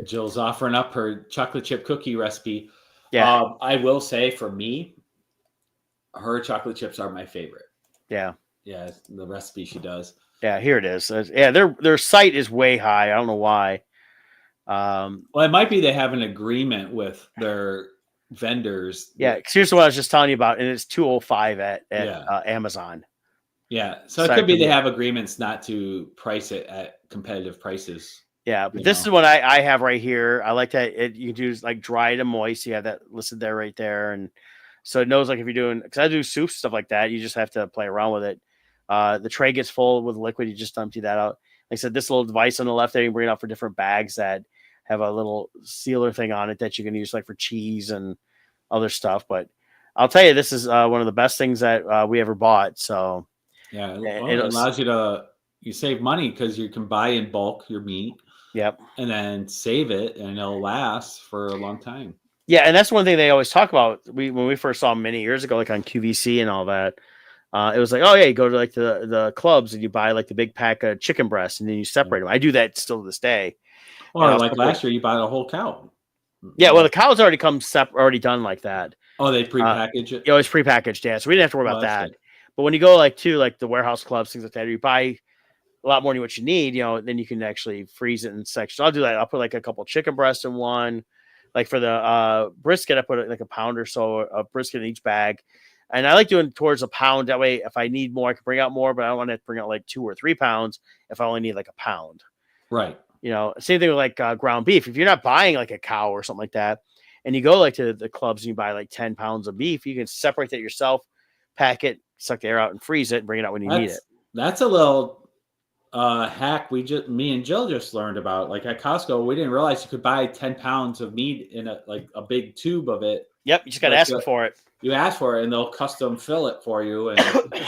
Jill's offering up her chocolate chip cookie recipe. Yeah. I will say for me, her chocolate chips are my favorite. Yeah. Yeah, the recipe she does. Yeah, here it is. Yeah, their site is way high. I don't know why. Well, it might be they have an agreement with their vendors. Yeah, because here's what I was just telling you about, and it's $205 at Amazon. Yeah, so it could be they have agreements not to price it at competitive prices. Yeah, but this is what I have right here. I like that you can do like dry to moist. You have that listed there right there, and so it knows like if you're doing, because I do soup stuff like that, you just have to play around with it. The tray gets full with liquid. You just empty that out. Like I said, this little device on the left there, you can bring it out for different bags that have a little sealer thing on it that you can use like for cheese and other stuff. But I'll tell you, this is one of the best things that we ever bought. So yeah, it allows you save money because you can buy in bulk your meat. Yep. And then save it, and it'll last for a long time. Yeah, and that's one thing they always talk about. When we first saw them many years ago, like on QVC and all that, it was like, oh yeah, you go to like the clubs and you buy like the big pack of chicken breasts and then you separate them. I do that still to this day. Or like last year, you bought a whole cow. Yeah, well, the cows already already done like that. Oh, they prepackage it. Yeah, it's prepackaged. Yeah, so we didn't have to worry about that. Good. But when you go like to like the warehouse clubs, things like that, you buy a lot more than what you need, then you can actually freeze it in sections. So I'll do that. I'll put like a couple chicken breasts in one. Like for the brisket, I put like a pound or so of brisket in each bag. And I like doing towards a pound. That way, if I need more, I can bring out more, but I don't want to bring out like 2 or 3 pounds if I only need like a pound. Right. Same thing with like ground beef. If you're not buying like a cow or something like that, and you go like to the clubs and you buy like 10 pounds of beef, you can separate that yourself, pack it, suck the air out and freeze it and bring it out when you need it. That's a little hack me and Jill just learned about. Like at Costco, we didn't realize you could buy 10 pounds of meat in a big tube of it. Yep, you just got to ask for it. You ask for it, and they'll custom fill it for you,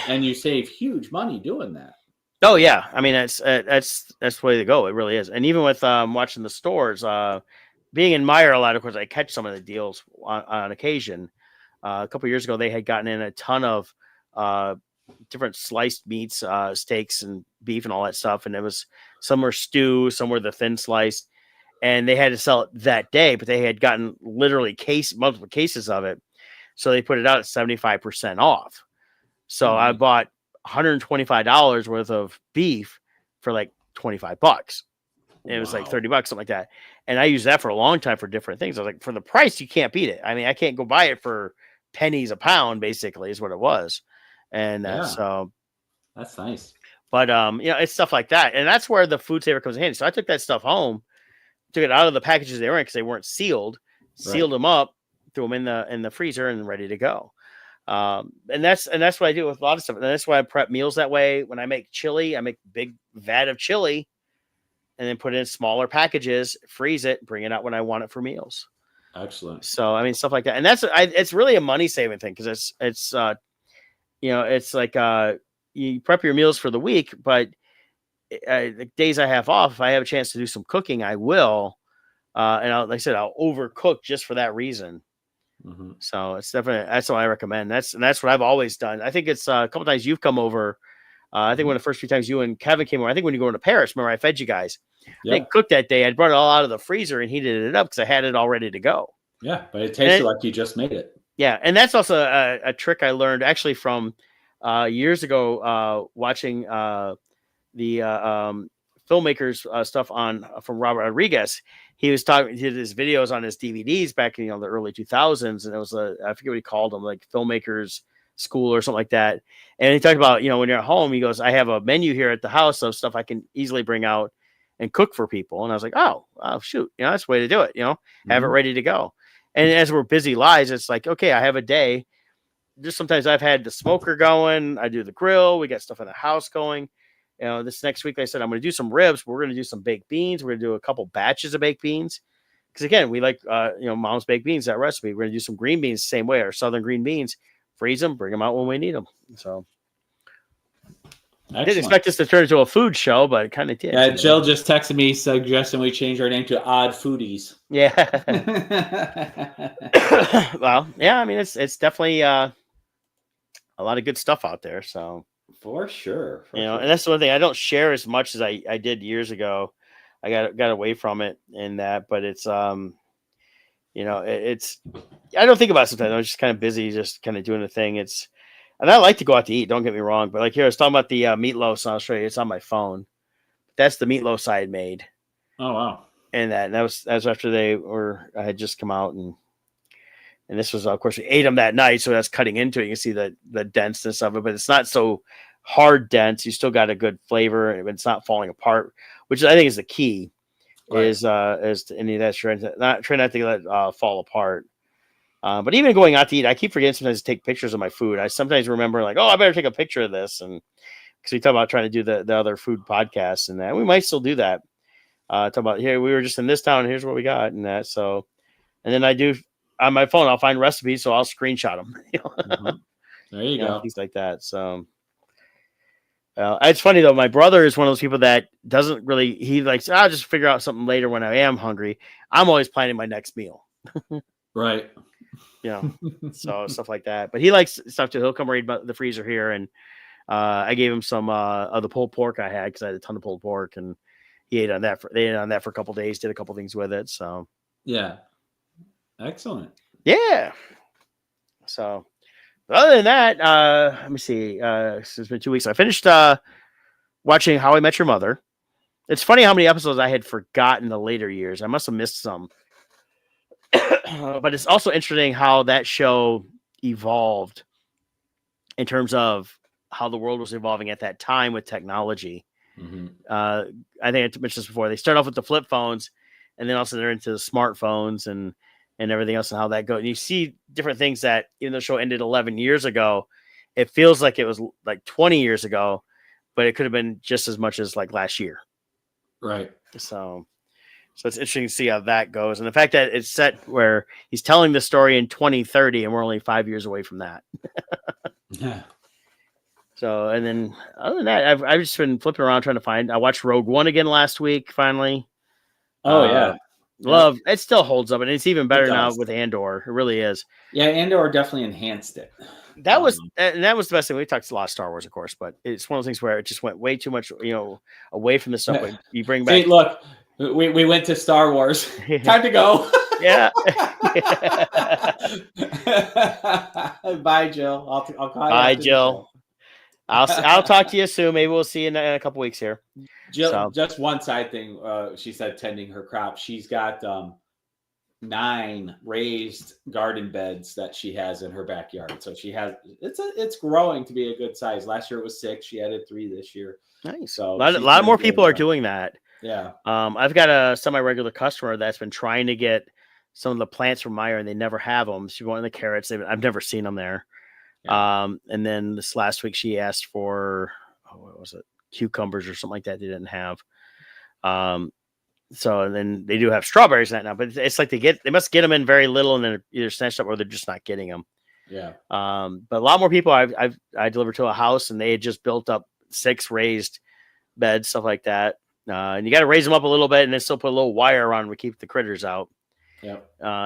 and you save huge money doing that. Oh yeah, I mean that's the way to go. It really is. And even with watching the stores, being in Meijer a lot, of course, I catch some of the deals on occasion. A couple of years ago, they had gotten in a ton of different sliced meats, steaks and beef and all that stuff. And it was some were stew, some were the thin sliced, and they had to sell it that day, but they had gotten literally multiple cases of it. So they put it out at 75% off. So I bought $125 worth of beef for like $25. And it was like $30, something like that. And I used that for a long time for different things. I was like, for the price, you can't beat it. I mean, I can't go buy it for pennies a pound, basically, is what it was. And so that's nice. But it's stuff like that. And that's where the food saver comes in handy. So I took that stuff home, took it out of the packages they were in because they weren't sealed, sealed them up, threw them in the freezer and ready to go. And that's what I do with a lot of stuff. And that's why I prep meals that way. When I make chili, I make a big vat of chili and then put it in smaller packages, freeze it, bring it out when I want it for meals. Excellent. So, I mean, stuff like that. And it's really a money saving thing because it's like you prep your meals for the week, but the days I have off, if I have a chance to do some cooking, I will. And like I said, I'll overcook just for that reason. Mm-hmm. So it's definitely, that's what I recommend. That's what I've always done. I think it's a couple times you've come over. I think one of the first few times you and Kevin came over, I think when you go into Paris, remember I fed you guys. I didn't cook that day. I brought it all out of the freezer and heated it up because I had it all ready to go. Yeah, but it tasted like you just made it. Yeah, and that's also a trick I learned actually from years ago watching the filmmakers stuff on from Robert Rodriguez. He was talking, he did his videos on his DVDs back in the early 2000s, and it was I forget what he called them, like filmmakers school or something like that. And he talked about when you're at home, he goes, I have a menu here at the house of stuff I can easily bring out and cook for people. And I was like, oh shoot, that's the way to do it. Have it ready to go. And as we're busy lives, it's like, okay, I have a day. Just sometimes I've had the smoker going, I do the grill, we got stuff in the house going. This next week I said I'm going to do some ribs. We're going to do some baked beans. We're going to do a couple batches of baked beans because again, we like mom's baked beans, that recipe. We're going to do some green beans the same way, our southern green beans. Freeze them, bring them out when we need them. So I didn't expect this to turn into a food show, but it kind of did. Yeah, Jill just texted me suggesting we change our name to Odd Foodies. Yeah. Well, yeah, I mean it's definitely a lot of good stuff out there. So for sure. And that's the one thing I don't share as much as I did years ago. I got away from it in that, but it's it's I don't think about it sometimes. I'm just kind of busy, just kind of doing the thing. And I like to go out to eat. Don't get me wrong, but like here I was talking about the meatloaf. So I'll show you. It's on my phone. That's the meatloaf I had made. Oh wow! And that was after I had just come out and this was, of course, we ate them that night, so that's cutting into it. You can see the denseness of it, but it's not so hard dense. You still got a good flavor, and it's not falling apart, which I think is the key. Right. Is to any of that try not to let it fall apart. But even going out to eat, I keep forgetting sometimes to take pictures of my food. I sometimes remember like, oh, I better take a picture of this, and because we talk about trying to do the other food podcasts and that, we might still do that. Talk about here, we were just in this town. Here's what we got and that. So, and then I do. On my phone, I'll find recipes, so I'll screenshot them. There you go. Things like that. So it's funny though. My brother is one of those people that doesn't really. He likes, I'll just figure out something later when I am hungry. I'm always planning my next meal. Right. So stuff like that. But he likes stuff too. He'll come raid the freezer here, and I gave him some of the pulled pork I had because I had a ton of pulled pork, and he ate on that. They ate on that for a couple of days. Did a couple things with it. So yeah. Excellent. Yeah. So, other than that, let me see. It's been 2 weeks. I finished watching How I Met Your Mother. It's funny how many episodes I had forgotten the later years. I must have missed some. But it's also interesting how that show evolved in terms of how the world was evolving at that time with technology. Mm-hmm. I think I mentioned this before. They start off with the flip phones, and then also they're into the smartphones and everything else and how that goes. And you see different things that even though the show ended 11 years ago, it feels like it was like 20 years ago, but it could have been just as much as like last year. Right. So it's interesting to see how that goes. And the fact that it's set where he's telling the story in 2030 and we're only 5 years away from that. Yeah. So, and then other than that, I've just been flipping around trying to find, I watched Rogue One again last week, finally. Oh yeah. Love it, still holds up, and it's even better now with Andor. It really is. Yeah, Andor definitely enhanced it. That was the best thing. We talked a lot of Star Wars, of course, but it's one of those things where it just went way too much, away from the stuff. Like you bring back. See, look, we went to Star Wars. Time to go. Yeah. Bye, Jill. I'll call you. Bye, Jill. I'll talk to you soon. Maybe we'll see you in a couple weeks here. Jill, just one side thing. She said tending her crop. She's got 9 raised garden beds that she has in her backyard. So she has it's growing to be a good size. Last year it was 6. She added 3 this year. Nice. So a lot more people are doing that. Yeah. I've got a semi-regular customer that's been trying to get some of the plants from Meyer, and they never have them. She wanted the carrots. I've never seen them there. Yeah. And then this last week she asked for what was it? Cucumbers or something like that they didn't have. So and then they do have strawberries right now, but it's like they must get them in very little and then either snatched up or they're just not getting them. Yeah. But a lot more people I delivered to a house and they had just built up 6 raised beds, stuff like that. And you got to raise them up a little bit and then still put a little wire around to keep the critters out. Yeah.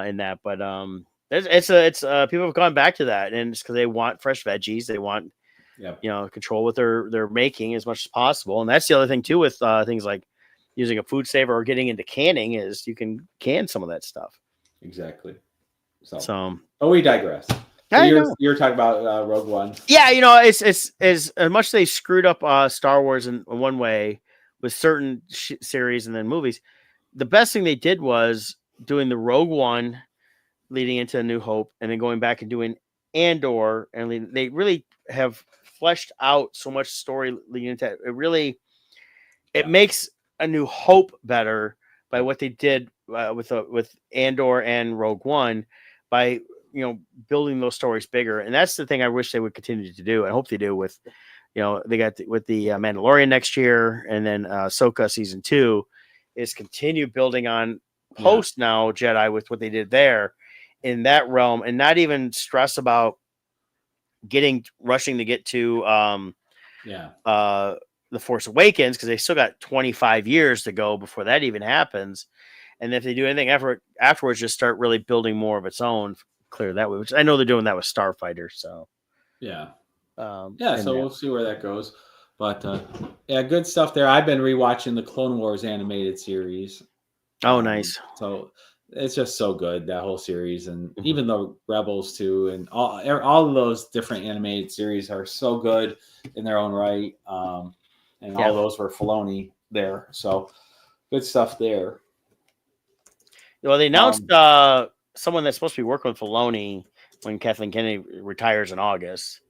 In that, but it's people have gone back to that, and it's because they want fresh veggies, they want control what they're making as much as possible, and that's the other thing too with things like using a food saver or getting into canning is you can can some of that stuff. Exactly. So, oh, we digress. So I know. you're talking about Rogue One. Yeah, it's as much as they screwed up Star Wars in one way with certain series and then movies. The best thing they did was doing the Rogue One leading into A New Hope, and then going back and doing Andor, and they really have fleshed out so much story leading into it. It makes A New Hope better by what they did with Andor and Rogue One by building those stories bigger, and that's the thing I wish they would continue to do. I hope they do with they got with the Mandalorian next year, and then Ahsoka season 2 is continue building on post now Jedi with what they did there in that realm, and not even stress about rushing to get to The Force Awakens, because they still got 25 years to go before that even happens. And if they do anything afterwards, just start really building more of its own, clear that way, which I know they're doing that with Starfighter. So so we'll see where that goes. But good stuff there. I've been rewatching the Clone Wars animated series. Oh, nice. So it's just so good, that whole series, and even the Rebels too, and all of those different animated series are so good in their own right. And all those were Filoni there, so good stuff there. Well, they announced someone that's supposed to be working with Filoni when Kathleen Kennedy retires in August.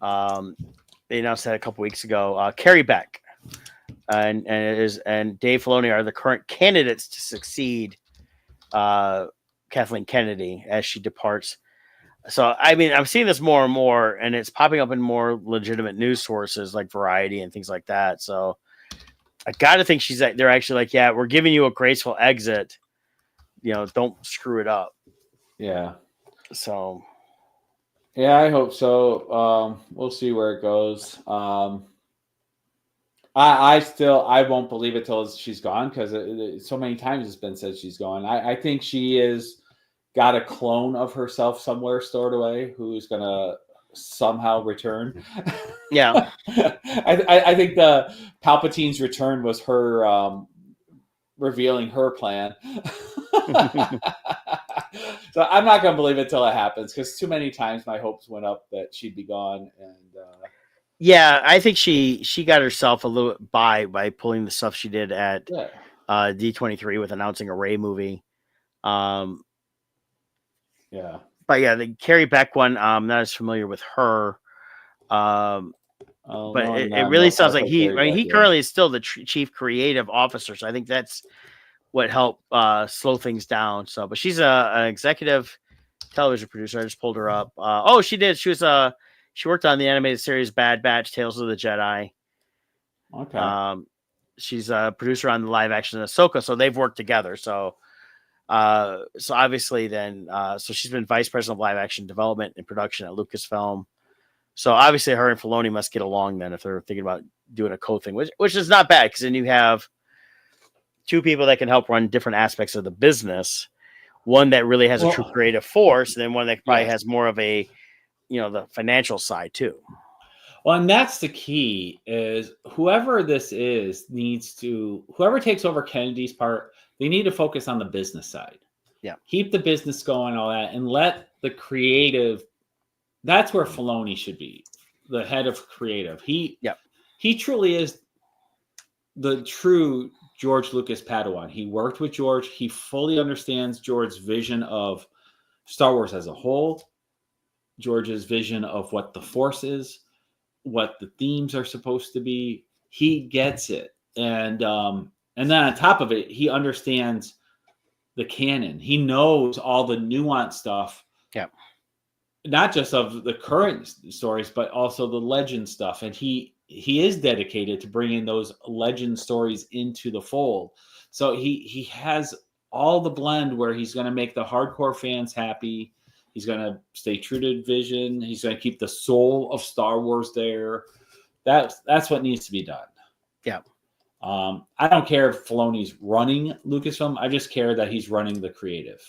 They announced that a couple weeks ago. Carrie Beck and Dave Filoni are the current candidates to succeed Kathleen Kennedy as she departs. So, I mean, I'm seeing this more and more, and it's popping up in more legitimate news sources like Variety and things like that. So, I got to think they're actually like, yeah, we're giving you a graceful exit. Don't screw it up. Yeah. So. Yeah, I hope so. We'll see where it goes. I won't believe it till she's gone, because so many times it's been said she's gone. I think she is got a clone of herself somewhere stored away who's gonna somehow return. Yeah. I think the Palpatine's return was her revealing her plan. So I'm not gonna believe it till it happens, because too many times my hopes went up that she'd be gone. And yeah, I think she got herself a little by pulling the stuff she did at D23 with announcing a Rey movie. But yeah, the Carrie Beck one, I'm not as familiar with her. But it really sounds like he currently is still the chief creative officer. So I think that's what helped slow things down. So, but she's an executive television producer. I just pulled her up. She did. She worked on the animated series Bad Batch: Tales of the Jedi. Okay. She's a producer on the live action Ahsoka, so they've worked together. So obviously then, so she's been vice president of live action development and production at Lucasfilm. So obviously her and Filoni must get along then if they're thinking about doing a co-thing, which is not bad, because then you have two people that can help run different aspects of the business. One that really has a true creative force, and then one that probably has more of a, the financial side too. Well, and that's the key, is whoever this is whoever takes over Kennedy's part, they need to focus on the business side. Yeah. Keep the business going, all that, and let the creative, that's where Filoni should be, the head of creative. He truly is the true George Lucas Padawan. He worked with George. He fully understands George's vision of Star Wars as a whole, George's vision of what the Force is, what the themes are supposed to be. He gets it. And then on top of it, he understands the canon. He knows all the nuanced stuff. Yeah. Not just of the current stories, but also the legend stuff. And he is dedicated to bringing those legend stories into the fold. So he has all the blend where he's going to make the hardcore fans happy. He's going to stay true to vision. He's going to keep the soul of Star Wars there. That's what needs to be done. Yeah. I don't care if Filoni's running Lucasfilm. I just care that he's running the creative.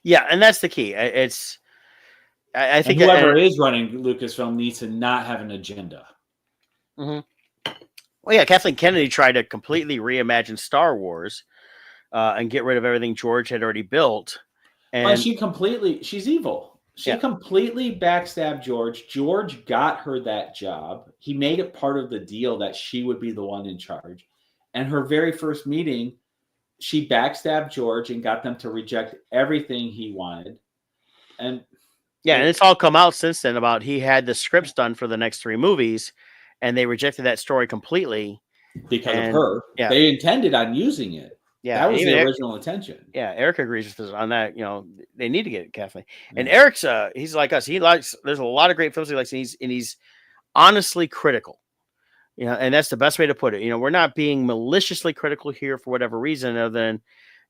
Yeah, and that's the key. I think whoever is running Lucasfilm needs to not have an agenda. Mm-hmm. Well, yeah, Kathleen Kennedy tried to completely reimagine Star Wars and get rid of everything George had already built. And she's evil. She yeah, completely backstabbed George. George got her that job. He made it part of the deal that she would be the one in charge. And her very first meeting, she backstabbed George and got them to reject everything he wanted. And yeah, and it's all come out since then about he had the scripts done for the next 3 movies, and they rejected that story completely. because of And her, yeah, they intended on using it. yeah, That and was even the original intention. yeah, Eric agrees with us on that. They need to get Kathleen. And Yeah. Eric's he's like us. He likes. There's a lot of great films he likes, and he's honestly critical. And that's the best way to put it. We're not being maliciously critical here for whatever reason, other than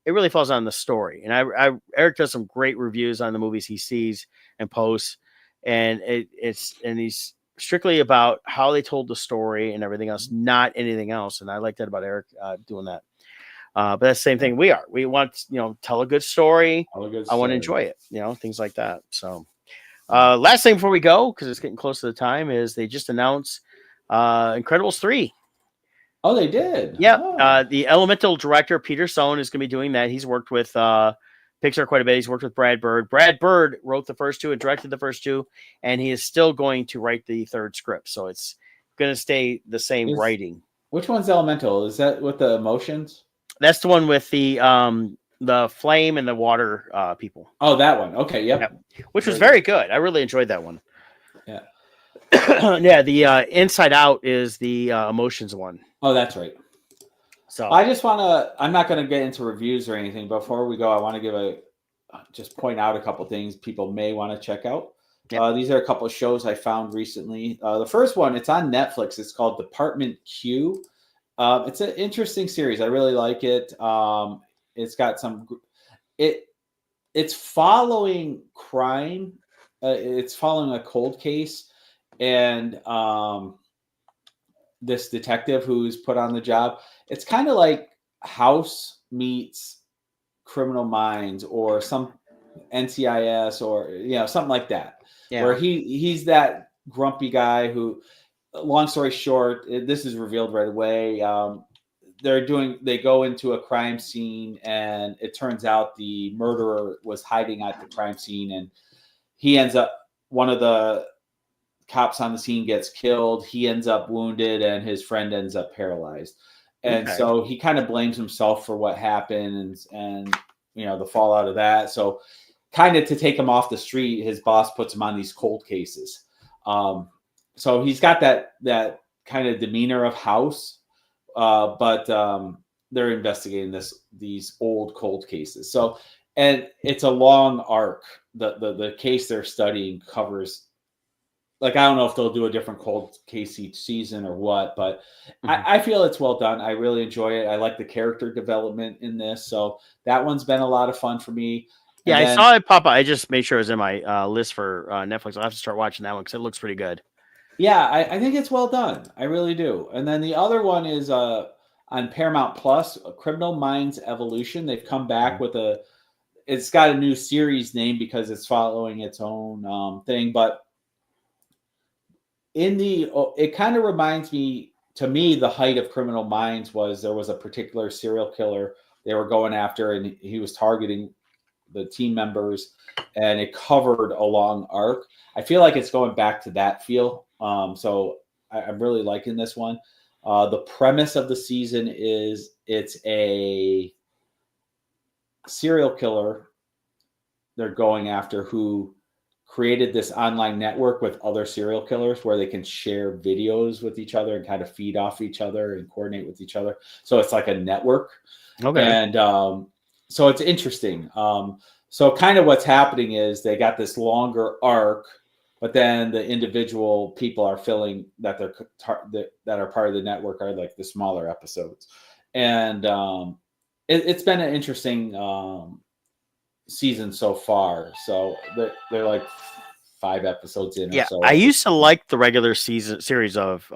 it really falls on the story. And Eric does some great reviews on the movies he sees and posts, and he's strictly about how they told the story and everything else, not anything else. And I like that about Eric doing that. But that's the same thing we are. We want, tell a good story. I want to enjoy it, things like that. So, last thing before we go, because it's getting close to the time, is they just announced Incredibles 3. Oh, they did? Yeah. Oh. The Elemental director, Peter Sohn, is going to be doing that. He's worked with Pixar quite a bit. He's worked with Brad Bird. Brad Bird wrote the first 2 and directed the first 2, and he is still going to write the 3rd script. So it's going to stay the same writing. Which one's Elemental? Is that with the emotions? That's the one with the flame and the water people. Oh, that one. Okay, yep. Which was very good. I really enjoyed that one. Yeah. Yeah, the Inside Out is the emotions one. Oh, that's right. So I just want to, I'm not going to get into reviews or anything. Before we go, I want to just point out a couple things people may want to check out. Yep. These are a couple of shows I found recently. The first one, it's on Netflix. It's called Department Q. It's an interesting series. I really like it. It's got it's following crime. It's following a cold case, and this detective who's put on the job. It's kind of like House meets Criminal Minds or some NCIS or something like that. Yeah. Where he's that grumpy guy who, long story short, this is revealed right away. They go into a crime scene, and it turns out the murderer was hiding at the crime scene, and he ends up, one of the cops on the scene gets killed. He ends up wounded, and his friend ends up paralyzed. And so he kind of blames himself for what happened and the fallout of that. So kind of to take him off the street, his boss puts him on these cold cases. So he's got that kind of demeanor of House, but they're investigating these old cold cases. So, and it's a long arc. The case they're studying covers, like, I don't know if they'll do a different cold case each season or what, but I feel it's well done. I really enjoy it. I like the character development in this. So that one's been a lot of fun for me. Yeah, I saw it pop up. I just made sure it was in my list for Netflix. I'll have to start watching that one because it looks pretty good. Yeah, I think it's well done. I really do. And then the other one is on Paramount Plus, Criminal Minds Evolution. They've come back with it's got a new series name because it's following its own thing. But it kind of reminds me, to me, the height of Criminal Minds was there was a particular serial killer they were going after, and he was targeting the team members, and it covered a long arc. I feel like it's going back to that feel. So I'm really liking this one. The premise of the season is it's a serial killer they're going after who created this online network with other serial killers where they can share videos with each other and kind of feed off each other and coordinate with each other. So it's like a network. Okay. And so it's interesting. So kind of what's happening is they got this longer arc, but then the individual people are filling that that are part of the network are like the smaller episodes. And it's been an interesting season so far. So they're like 5 episodes in. Yeah, or so. I used to like the regular series of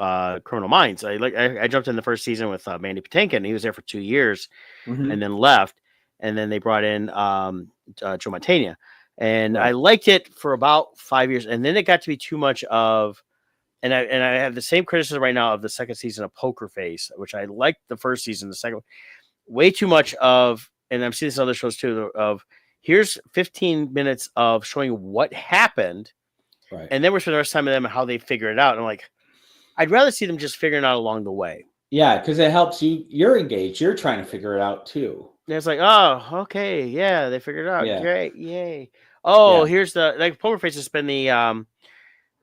Criminal Minds. I jumped in the first season with Mandy Patinkin. He was there for 2 years and then left. And then they brought in Joe Mantegna. And I liked it for about 5 years. And then it got to be too much of, and I have the same criticism right now of the second season of Poker Face, which I liked the first season. The second, way too much of, and I'm seeing this in other shows too, of here's 15 minutes of showing what happened, Right. and then we're spending the rest of the time with them and how they figure it out. And I'm like, I'd rather see them just figuring it out along the way. Yeah, because it helps you. You're engaged. You're trying to figure it out too. And it's like, oh, okay, yeah, they figured it out. Yeah. Great, yay. Oh, Yeah. here's the like poker face has been the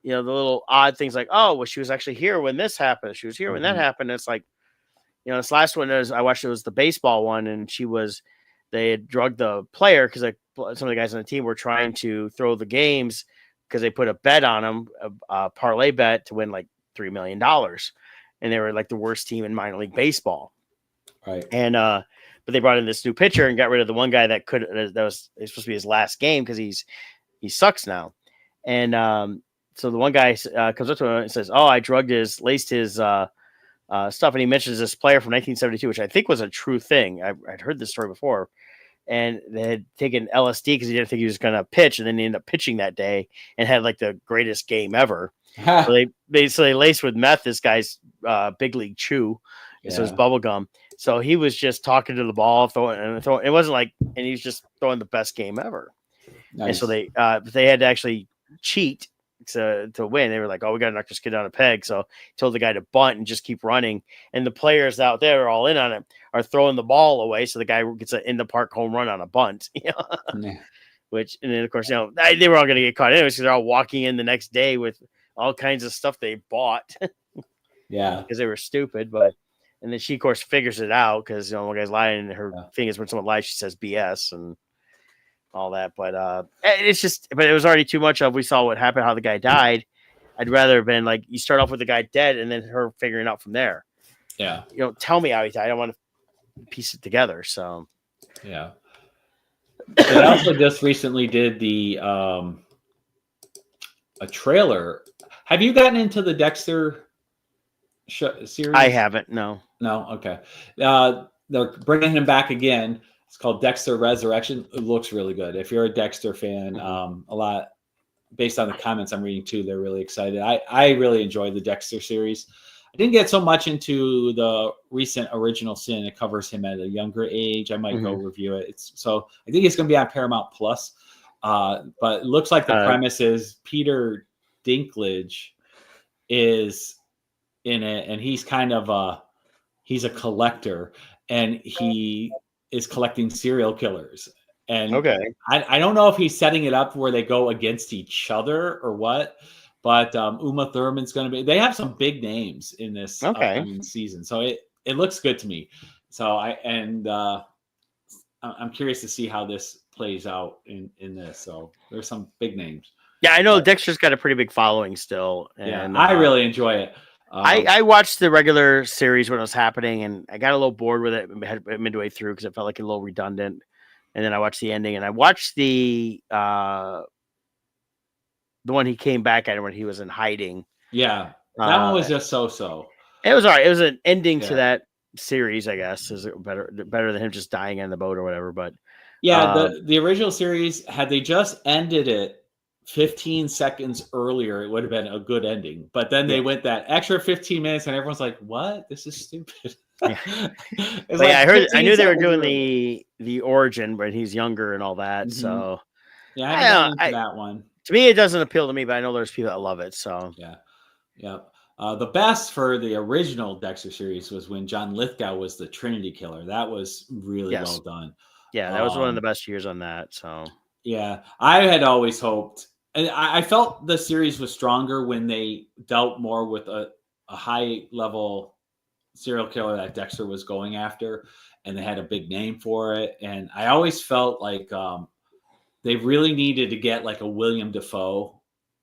the little odd things like, oh, well, she was actually here when this happened. She was here when that happened. It's like, this last one is I watched, it was the baseball one, and they had drugged the player because like some of the guys on the team were trying to throw the games because they put a bet on them, a parlay bet to win like $3 million, and they were like the worst team in minor league baseball. Right. And but they brought in this new pitcher and got rid of the one guy that was supposed to be his last game because he sucks now. And so the one guy comes up to him and says, "Oh, I laced his stuff," and he mentions this player from 1972, which I think was a true thing. I'd heard this story before, and they had taken LSD because he didn't think he was going to pitch, and then he ended up pitching that day and had like the greatest game ever. So they laced with meth this guy's big league chew, so his bubble gum. So he was just talking to the ball, throwing. It wasn't like, and he was just throwing the best game ever. Nice. And so they had to actually cheat to win. They were like, "Oh, we got to knock this kid down a peg." So he told the guy to bunt and just keep running. And the players out there are all in on it, are throwing the ball away. So the guy gets an in the park home run on a bunt. Yeah. Which, and then of course, they were all going to get caught anyways because they're all walking in the next day with all kinds of stuff they bought. Yeah, because they were stupid. But and then she of course figures it out because one guy's lying, and her thing is when someone lies, she says BS and all that. But but it was already too much of, we saw what happened, how the guy died. I'd rather have been like, you start off with the guy dead and then her figuring out from there. Yeah. Tell me how he died. I don't want to piece it together. So yeah. They also just recently did the a trailer. Have you gotten into the Dexter series? I haven't. No. Okay. They're bringing him back again. It's called Dexter Resurrection. It looks really good. If you're a Dexter fan, a lot based on the comments I'm reading too, they're really excited. I really enjoyed the Dexter series. I didn't get so much into the recent Original Sin. It covers him at a younger age. I might go review it. I think it's going to be on Paramount Plus. But it looks like the premise is Peter Dinklage is in it, and he's kind of he's a collector, and he is collecting serial killers. And I don't know if he's setting it up where they go against each other or what, but Uma Thurman's going to be, they have some big names in this upcoming season. So it looks good to me. So I'm curious to see how this plays out in this. So there's some big names. Yeah, I know Dexter's got a pretty big following still. And I really enjoy it. I watched the regular series when it was happening, and I got a little bored with it midway through because it felt like a little redundant. And then I watched the ending, and I watched the one he came back at when he was in hiding. Yeah, that one was just so. It was all right. It was an ending to that series, I guess. Is better than him just dying on the boat or whatever. But yeah, the original series, had they just ended it 15 seconds earlier, it would have been a good ending. But then they went that extra 15 minutes, and everyone's like, "What? This is stupid." Yeah. I knew they were doing the origin when he's younger and all that. So yeah, I haven't gotten into that one. To me, it doesn't appeal to me, but I know there's people that love it. So yeah. The best for the original Dexter series was when John Lithgow was the Trinity Killer. That was really well done. Yeah, that was one of the best years on that. So yeah, I had always hoped, and I felt the series was stronger when they dealt more with a high level serial killer that Dexter was going after, and they had a big name for it. And I always felt like they really needed to get like a William Dafoe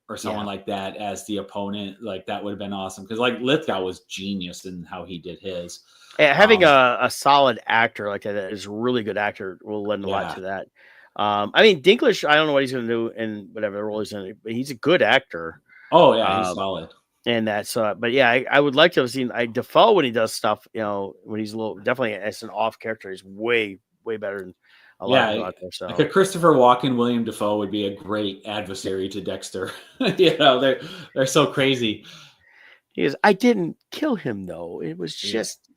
or someone like that as the opponent. Like that would have been awesome, because like Lithgow was genius in how he did his. Yeah, having a solid actor like that is a really good actor will lend a lot to that. I mean, Dinklage, I don't know what he's going to do in whatever role he's in, but he's a good actor. Oh yeah, he's solid. And that's, but yeah, I would like to have seen Defoe when he does stuff. When he's a little, definitely as an off character, he's way better than a lot of people out there. So like a Christopher Walken, William Dafoe would be a great adversary to Dexter. They're so crazy. He goes, "I didn't kill him though. It was just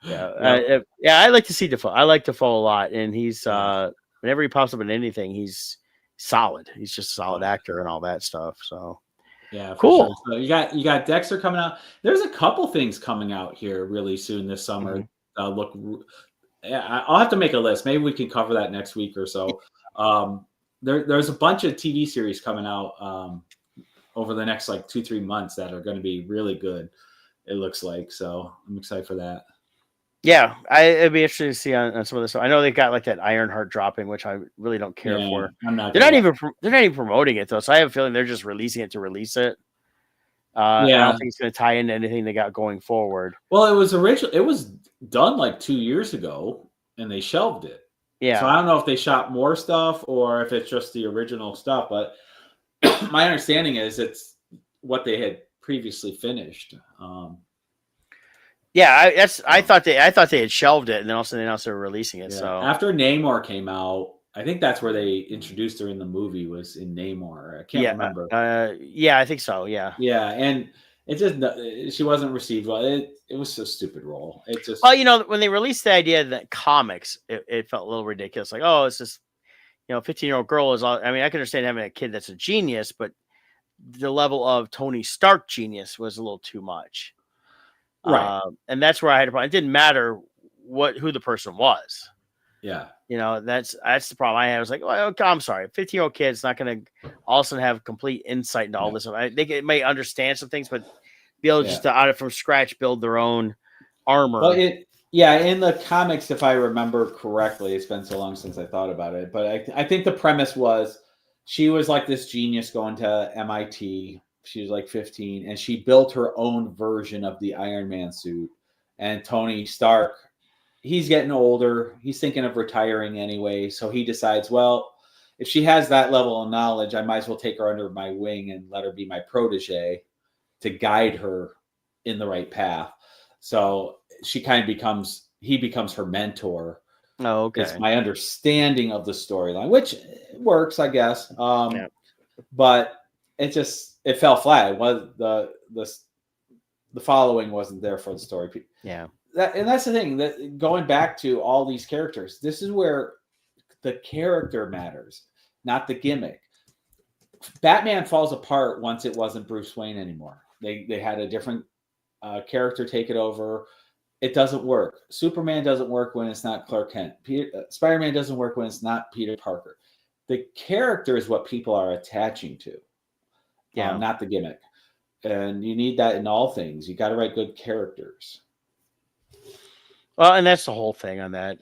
Yep. Yeah. I like to see Defoe. I like Defoe a lot, and he's Yeah. whenever he pops up in anything, he's solid. He's just a Oh, solid actor and all that stuff. So yeah, for sure. cool. So you got Dexter coming out. There's a couple things coming out here really soon this summer. Mhm. Look, yeah, I'll have to make a list. Maybe we can cover that next week or so. There's a bunch of TV series coming out over the next like 2-3 months that are going to be really good. It looks like, so I'm excited for that. Yeah, it'd be interesting to see on some of this. I know they got like that Ironheart dropping, which I really don't care Yeah, for. I'm not They're gonna not watch. even they're not even promoting it though, so I have a feeling they're just releasing it to release it. I Yeah, don't think it's going to tie into anything they got going forward. well, it was original. It was done like 2 years ago, and they shelved it. So Yeah, I don't know if they shot more stuff or if it's just the original stuff. But my understanding is it's what they had previously finished. yeah. I So, thought they had shelved it, and then also they announced they were releasing it. yeah. So After Namor came out, I think that's where they introduced her in the movie. Was in Namor. I can't yeah, remember. yeah, I think so. Yeah. Yeah, and it just she wasn't received well. It was a stupid role. It Well, just when they released the idea that comics, it felt a little ridiculous. Like, oh, it's just 15-year-old girl is all. I mean, I can understand having a kid that's a genius, but the level of Tony Stark genius was a little too much. right. And that's where I had a problem. It didn't matter who the person was. Yeah, That's the problem I had. I was like, well, okay, I'm sorry, 15-year-old kid's not going to all of a sudden have complete insight into all yeah, this. They may understand some things, but be able yeah. just to out of from scratch build their own Well, armor. yeah, in the comics, if I remember correctly, it's been so long since I thought about it, but I think the premise was she was like this genius going to MIT. She was like 15, and she built her own version of the Iron Man suit. And Tony Stark, he's getting older. He's thinking of retiring anyway, so he decides, well, if she has that level of knowledge, I might as well take her under my wing and let her be my protege to guide her in the right path. So he becomes her mentor. Oh, It's okay. my understanding of the storyline, which works, I guess. Yeah. But it fell flat. It was the following wasn't there for the story. Yeah. And that's the thing, that going back to all these characters, this is where the character matters, not the gimmick. Batman falls apart once it wasn't Bruce Wayne anymore. They had a different character take it over. It doesn't work. Superman doesn't work when it's not Clark Kent. Spider-Man doesn't work when it's not Peter Parker. The character is what people are attaching to, Yeah. not the gimmick. And you need that in all things. You got to write good characters. Well, and that's the whole thing on that.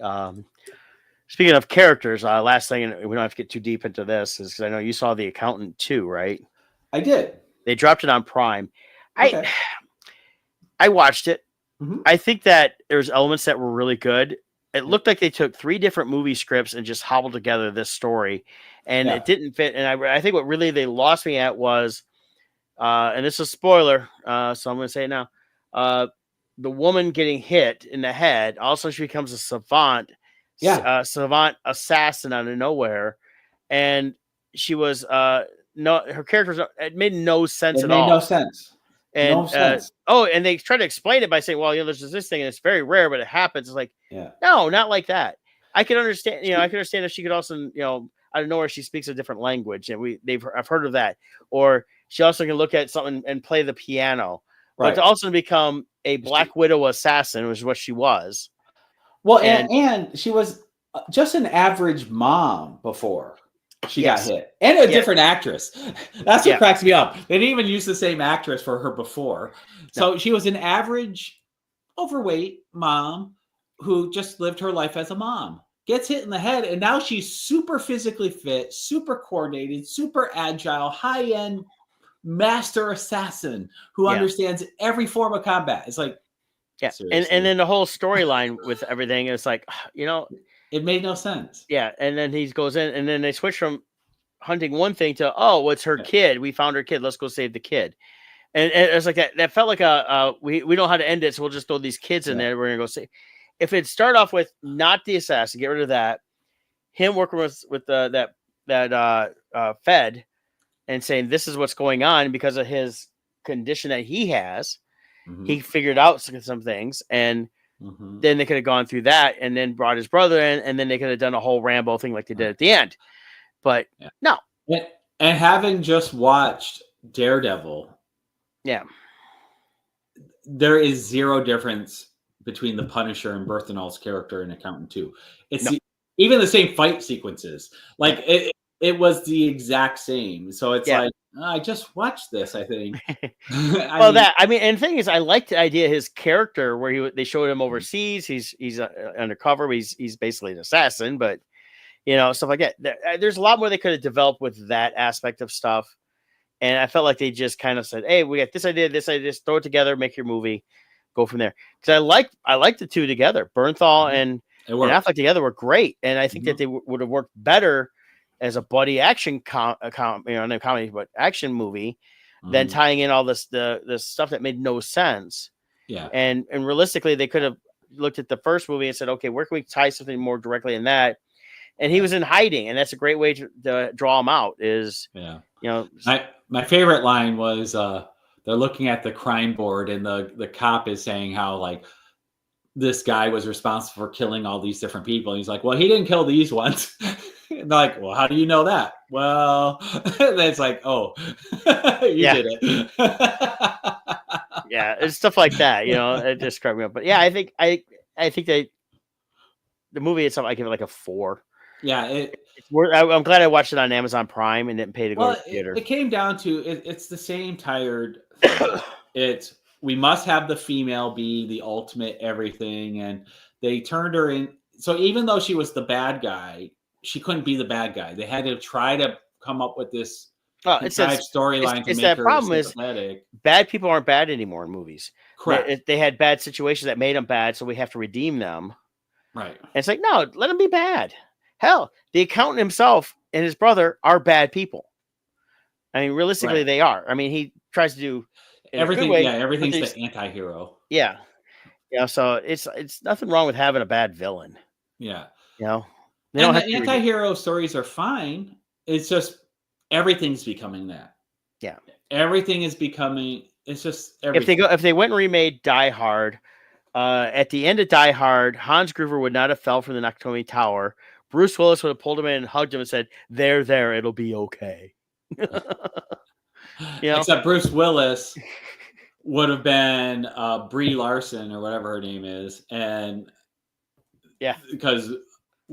Speaking of characters, last thing, and we don't have to get too deep into this, is because I know you saw The Accountant too, right? I did. They dropped it on Prime. Okay. I watched it. Mhm. I think that there's elements that were really good. It looked like they took 3 different movie scripts and just hobbled together this story, and it didn't fit. And I think what really they lost me at was, and this is a spoiler, so I'm going to say it now. The woman getting hit in the head, also she becomes a savant, savant assassin out of nowhere, and she was her character was, it made no sense It at made no all. sense. And No sense. and they try to explain it by saying, well, there's this thing and it's very rare, but it happens. It's like, Yeah. no, not like that. I can understand, I can understand if she could also, out of nowhere she speaks a different language, and I've heard of that. Or she also can look at something and play the piano. But Right. to also become a Black Widow assassin, which is what she was. Well, and she was just an average mom before she got hit, and a different actress. That's what cracks me up. They didn't even use the same actress for her before. So she was an average, overweight mom who just lived her life as a mom. Gets hit in the head, and now she's super physically fit, super coordinated, super agile, high-end master assassin who understands every form of combat. It's like, seriously. And then the whole storyline with everything is like, it made no sense. Yeah, and then he goes in, and then they switch from hunting one thing to, oh, it's her kid. We found her kid. Let's go save the kid. And it's like that. That felt like we know how to end it, so we'll just throw these kids in there. We're gonna go save. If it started off with not the assassin, get rid of that. Him working with that Fed and saying this is what's going on because of his condition that he has. Mm-hmm. He figured out some things, and then they could have gone through that and then brought his brother in, and then they could have done a whole Rambo thing like they did at the end. But no. And having just watched Daredevil, there is zero difference between the Punisher and Berthenol's character in Accountant 2. It's even the same fight sequences. Like it was the exact same. So it's like, I just watched this, I think. And the thing is, I liked the idea of his character where they showed him overseas. He's undercover. He's basically an assassin, but stuff like that. There's a lot more they could have developed with that aspect of stuff. And I felt like they just kind of said, "Hey, we got this idea, just throw it together, make your movie, go from there." Because I like the two together. Bernthal and Affleck together were great, and I think that they would have worked better as a buddy action not a comedy, but action movie, than tying in all this the stuff that made no sense. Yeah, and realistically, they could have looked at the first movie and said, "Okay, where can we tie something more directly in that?" And he was in hiding, and that's a great way to draw him out. My favorite line was they're looking at the crime board, and the cop is saying how like this guy was responsible for killing all these different people. And he's like, "Well, he didn't kill these ones." And they're like, "Well, how do you know that?" Well, that's like, "Oh, you did it." It's stuff like that. It just cracked me up. But I think that the movie itself, I give it like a 4. Yeah, I'm glad I watched it on Amazon Prime and didn't pay to go to the theater. It came down to it's the same tired thing. It's we must have the female be the ultimate everything, and they turned her in. So even though she was the bad guy, she couldn't be the bad guy. They had to try to come up with this storyline to make her problem sympathetic. Is bad people aren't bad anymore in movies. Correct. They had bad situations that made them bad, so we have to redeem them. Right. And it's like, no, let them be bad. Hell, the accountant himself and his brother are bad people. I mean, realistically, they are. I mean, he tries to do everything. Everything's the anti-hero. Yeah. So it's nothing wrong with having a bad villain. Yeah. And the anti-hero stories are fine. It's just everything's becoming that. Yeah. Everything is becoming. It's just everything. If they went and remade Die Hard, at the end of Die Hard, Hans Gruber would not have fell from the Nakatomi Tower. Bruce Willis would have pulled him in and hugged him and said, there, it'll be okay. Except Bruce Willis would have been Brie Larson or whatever her name is. And because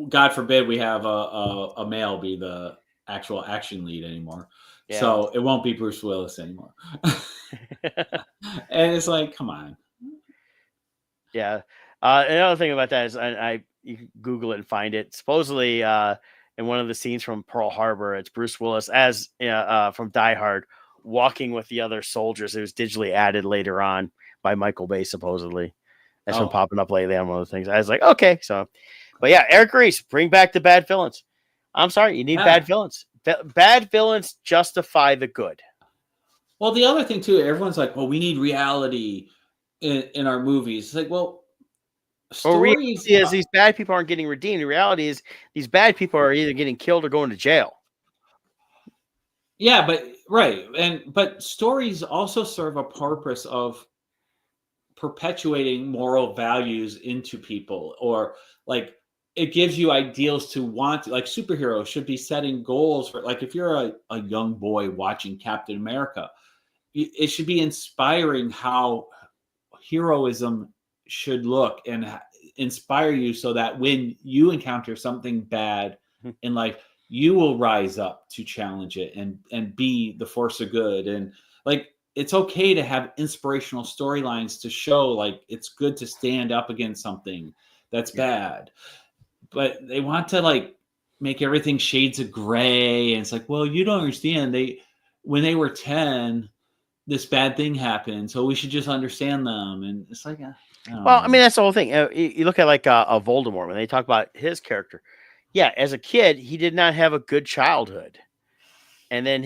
God forbid we have a male be the actual action lead anymore. Yeah. So it won't be Bruce Willis anymore. And it's like, come on. Yeah. Another thing about that is you can Google it and find it. Supposedly, in one of the scenes from Pearl Harbor, it's Bruce Willis as from Die Hard walking with the other soldiers. It was digitally added later on by Michael Bay, supposedly. That's been popping up lately on one of the things. I was like, okay. So, but Eric Reese, bring back the bad villains. I'm sorry, you need bad villains. Bad villains justify the good. Well, the other thing too, everyone's like, well, we need reality in our movies. It's like, well, reality is these bad people aren't getting redeemed. The reality is these bad people are either getting killed or going to jail. Yeah, but stories also serve a purpose of perpetuating moral values into people, or like it gives you ideals to want. Like superheroes should be setting goals for. Like if you're a young boy watching Captain America, it should be inspiring how heroism should look and inspire you so that when you encounter something bad in life, you will rise up to challenge it and be the force of good. And like, it's okay to have inspirational storylines to show like it's good to stand up against something that's bad, but they want to like make everything shades of gray. And it's like, well, you don't understand. When they were 10, this bad thing happened, so we should just understand them. And it's like, I mean, that's the whole thing. You look at like a Voldemort when they talk about his character. Yeah, as a kid, he did not have a good childhood, and then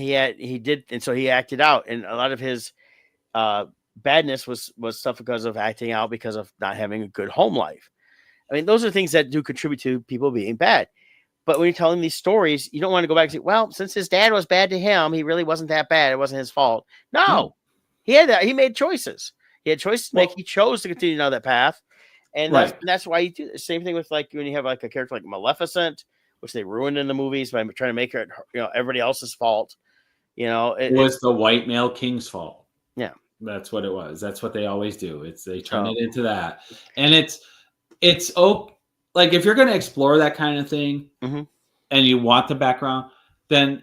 so he acted out, and a lot of his badness was stuff because of acting out because of not having a good home life. I mean, those are things that do contribute to people being bad. But when you're telling these stories, you don't want to go back and say, well, since his dad was bad to him, he really wasn't that bad. It wasn't his fault. No, he made choices. He had choices to make. He chose to continue down that path. And that's why you do the same thing with like when you have like a character like Maleficent, which they ruined in the movies by trying to make it, everybody else's fault. It was the white male king's fault. Yeah, that's what it was. That's what they always do. They turn it into that, and it's like if you're going to explore that kind of thing, mm-hmm. and you want the background, then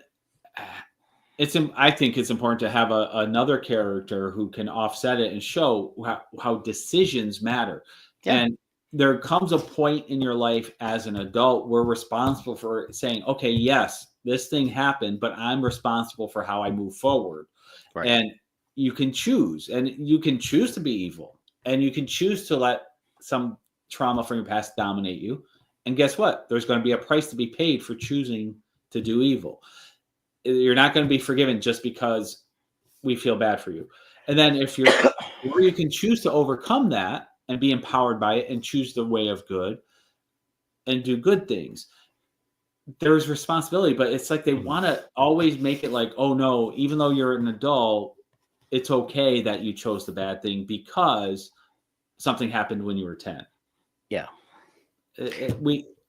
I think it's important to have another character who can offset it and show how decisions matter. Yeah. And there comes a point in your life as an adult where we're responsible for saying, okay, yes, this thing happened, but I'm responsible for how I move forward. Right. And you can choose, and you can choose to be evil, and you can choose to let some trauma from your past dominate you. And guess what? There's going to be a price to be paid for choosing to do evil. You're not going to be forgiven just because we feel bad for you. And then or you can choose to overcome that and be empowered by it and choose the way of good and do good things. There's responsibility, but it's like they want to always make it like, oh no, even though you're an adult, it's okay that you chose the bad thing because something happened when you were 10. Yeah.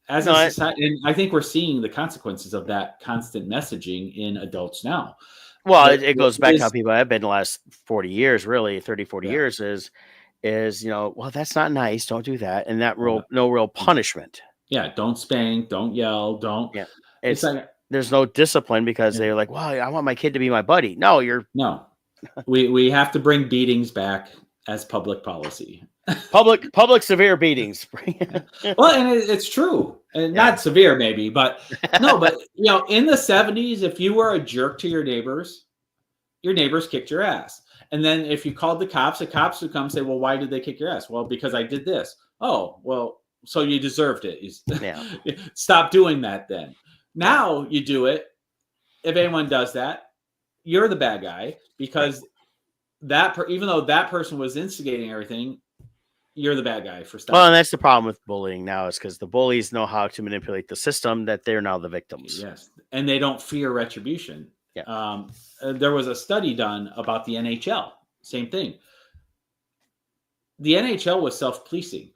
As a society, and I think we're seeing the consequences of that constant messaging in adults now. Well, it goes back to how people have been the last 40 years, really 30, 40 years is, well, that's not nice. Don't do that. And no real punishment. Yeah. Don't spank, don't yell, don't. Yeah. It's like, there's no discipline because they're like, well, I want my kid to be my buddy. No, we have to bring beatings back as public policy. Public severe beatings. Well, and it's true, and not severe maybe, but no, but in the 70s, if you were a jerk to your neighbors kicked your ass. And then if you called the cops would come and say, well, why did they kick your ass? Well, because I did this. Oh, well, so you deserved it. Stop doing that then. Now you do it. If anyone does that, you're the bad guy because even though that person was instigating everything, you're the bad guy for stopping. Well, and that's the problem with bullying now is because the bullies know how to manipulate the system that they're now the victims. Yes, and they don't fear retribution. Yeah. There was a study done about the NHL. Same thing. The NHL was self-policing.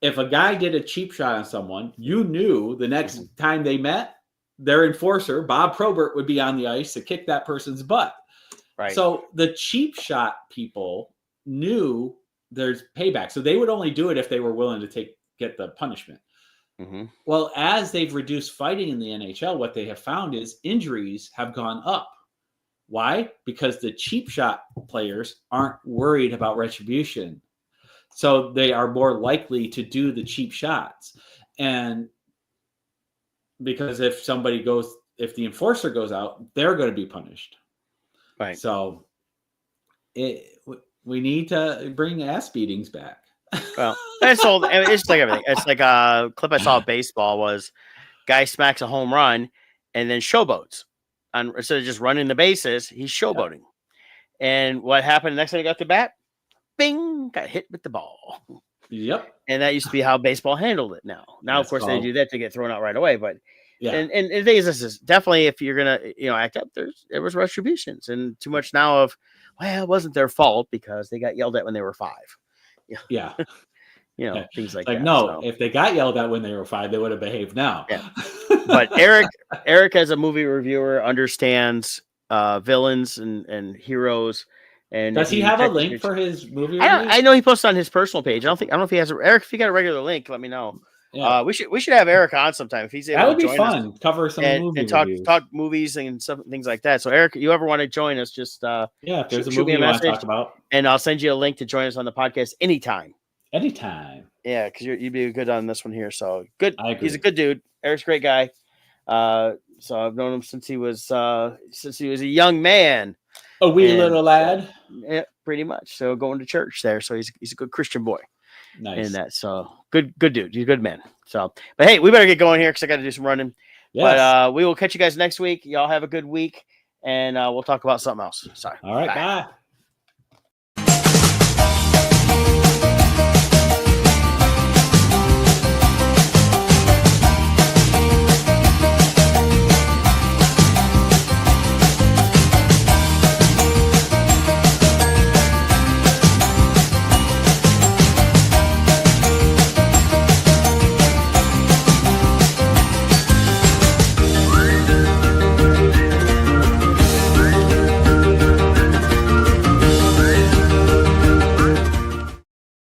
If a guy did a cheap shot on someone, you knew the next time they met, their enforcer, Bob Probert, would be on the ice to kick that person's butt. Right. So the cheap shot people knew there's payback. So they would only do it if they were willing to get the punishment. Mm-hmm. Well, as they've reduced fighting in the NHL, what they have found is injuries have gone up. Why? Because the cheap shot players aren't worried about retribution. So they are more likely to do the cheap shots. And because if the enforcer goes out, they're going to be punished. Right. So we need to bring ass beatings back. Well, it's like everything. It's like a clip I saw of baseball was guy smacks a home run and then showboats. Instead of just running the bases, he's showboating. Yeah. And what happened next time he got the bat? Bing! Got hit with the ball. Yep. And that used to be how baseball handled it now. Now, of course, they do that to get thrown out right away. But and the thing is, this is definitely if you're gonna act up, there was retributions and too much now of it wasn't their fault because they got yelled at when they were 5. Yeah. Things like that. No, if they got yelled at when they were 5, they would have behaved now. Yeah. But Eric as a movie reviewer understands villains and heroes. And does he have a link for his movie reviews? I know he posts on his personal page. I don't know if he has Eric. If you got a regular link, let me know. Yeah. We should have Eric on sometime if he's able. That would to be join fun. Us cover some movie and reviews. talk movies and some things like that. So Eric, you ever want to join us? Just if there's a movie you want to talk about, and I'll send you a link to join us on the podcast anytime. Anytime. Yeah, because you'd be good on this one here. So good. I agree. He's a good dude. Eric's a great guy. So I've known him since he was a young man. A wee little lad. Yeah, pretty much. So going to church there. So he's a good Christian boy. Nice. And that. So good dude. He's a good man. So, but hey, we better get going here because I got to do some running. Yes. But we will catch you guys next week. Y'all have a good week, and we'll talk about something else. Sorry. All right. Bye.